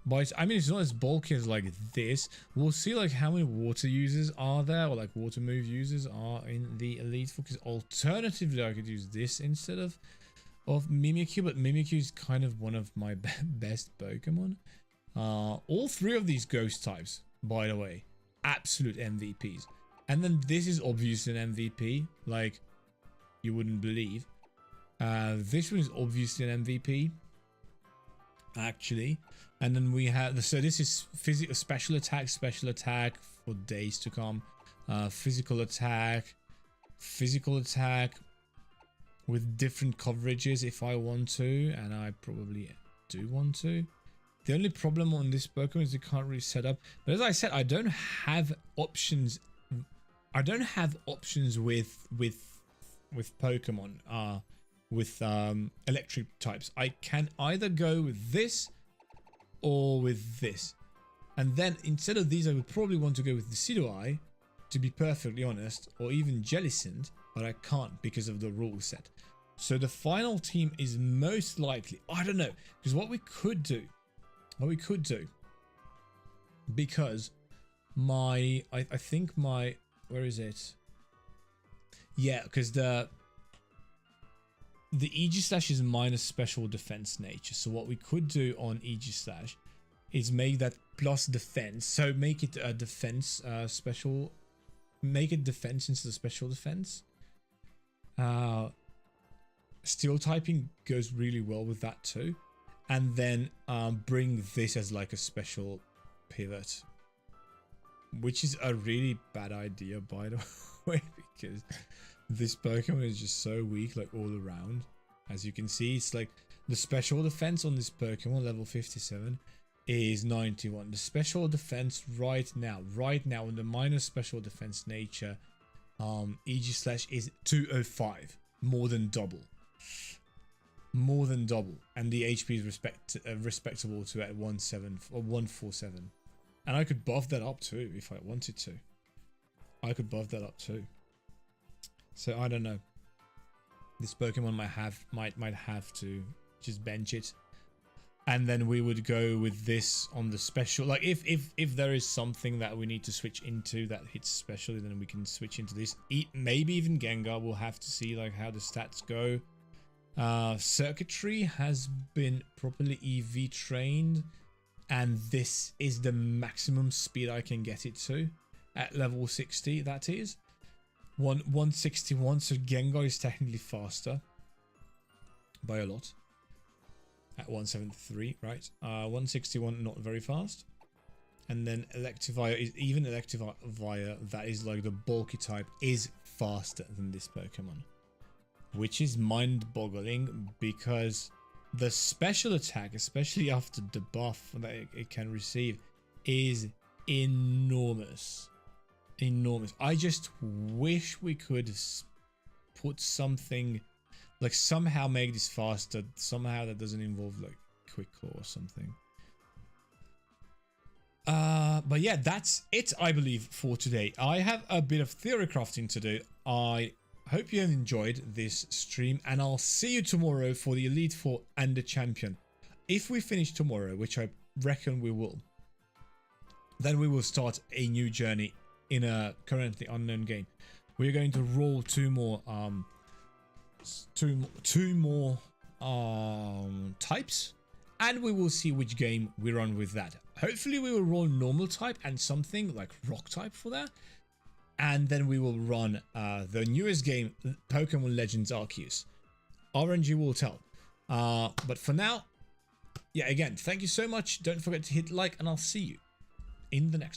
But I mean, it's not as bulky as like this. We'll see like how many water users are there, or like water move users are in the Elite Four. Because alternatively, I could use this instead of Mimikyu, but Mimikyu is kind of one of my best Pokemon. All three of these ghost types, by the way, absolute MVPs. And then this is obviously an MVP, like you wouldn't believe. This one is obviously an MVP, actually. And then we have, so this is special attack for days to come. Physical attack with different coverages if I want to, and I probably do want to. The only problem on this Pokemon is you can't really set up. But as I said, I don't have options. I don't have options with Pokemon with electric types. I can either go with this or with this. And then instead of these, I would probably want to go with the Decidueye, to be perfectly honest, or even Jellicent, but I can't because of the rule set. So the final team is most likely, I don't know, because what we could do, because I think my, where is it? Yeah, because the Aegislash is minus special defense nature. So what we could do on Aegislash is make that plus defense. So make it a defense special. Make it defense instead of special defense. Steel typing goes really well with that too. And then bring this as like a special pivot. Which is a really bad idea, by the way, because this Pokemon is just so weak, like all around. As you can see, it's like the special defense on this Pokemon, level 57, is 91. The special defense right now on the minus special defense nature, Aegislash is 205, more than double. And the HP is respectable to at 147. And I could buff that up too if I wanted to. So I don't know. This Pokemon might have to just bench it. And then we would go with this on the special. Like if there is something that we need to switch into that hits specially, then we can switch into this. Maybe even Gengar. We'll have to see like how the stats go. Circuitry has been properly EV trained. and this is the maximum speed I can get it to at level 60. That is 161. So Gengar is technically faster by a lot at 173, right? 161 not very fast. And then Electivire is even Electivire, that is like the bulky type, is faster than this Pokemon, which is mind-boggling because the special attack, especially after the buff that it can receive, is enormous. Enormous. I just wish we could put something, like somehow make this faster, somehow that doesn't involve like Quick Claw or something. But yeah, that's it, I believe, for today. I have a bit of theory crafting to do. I hope you have enjoyed this stream, and I'll see you tomorrow for the Elite Four and the Champion. If we finish tomorrow, which I reckon we will, then we will start a new journey in a currently unknown game. We're going to roll two more types, and we will see which game we run with that. Hopefully we will roll normal type and something like rock type for that, and then we will run the newest game, Pokémon Legends Arceus. RNG will tell. But for now, yeah, again, thank you so much. Don't forget to hit like, and I'll see you in the next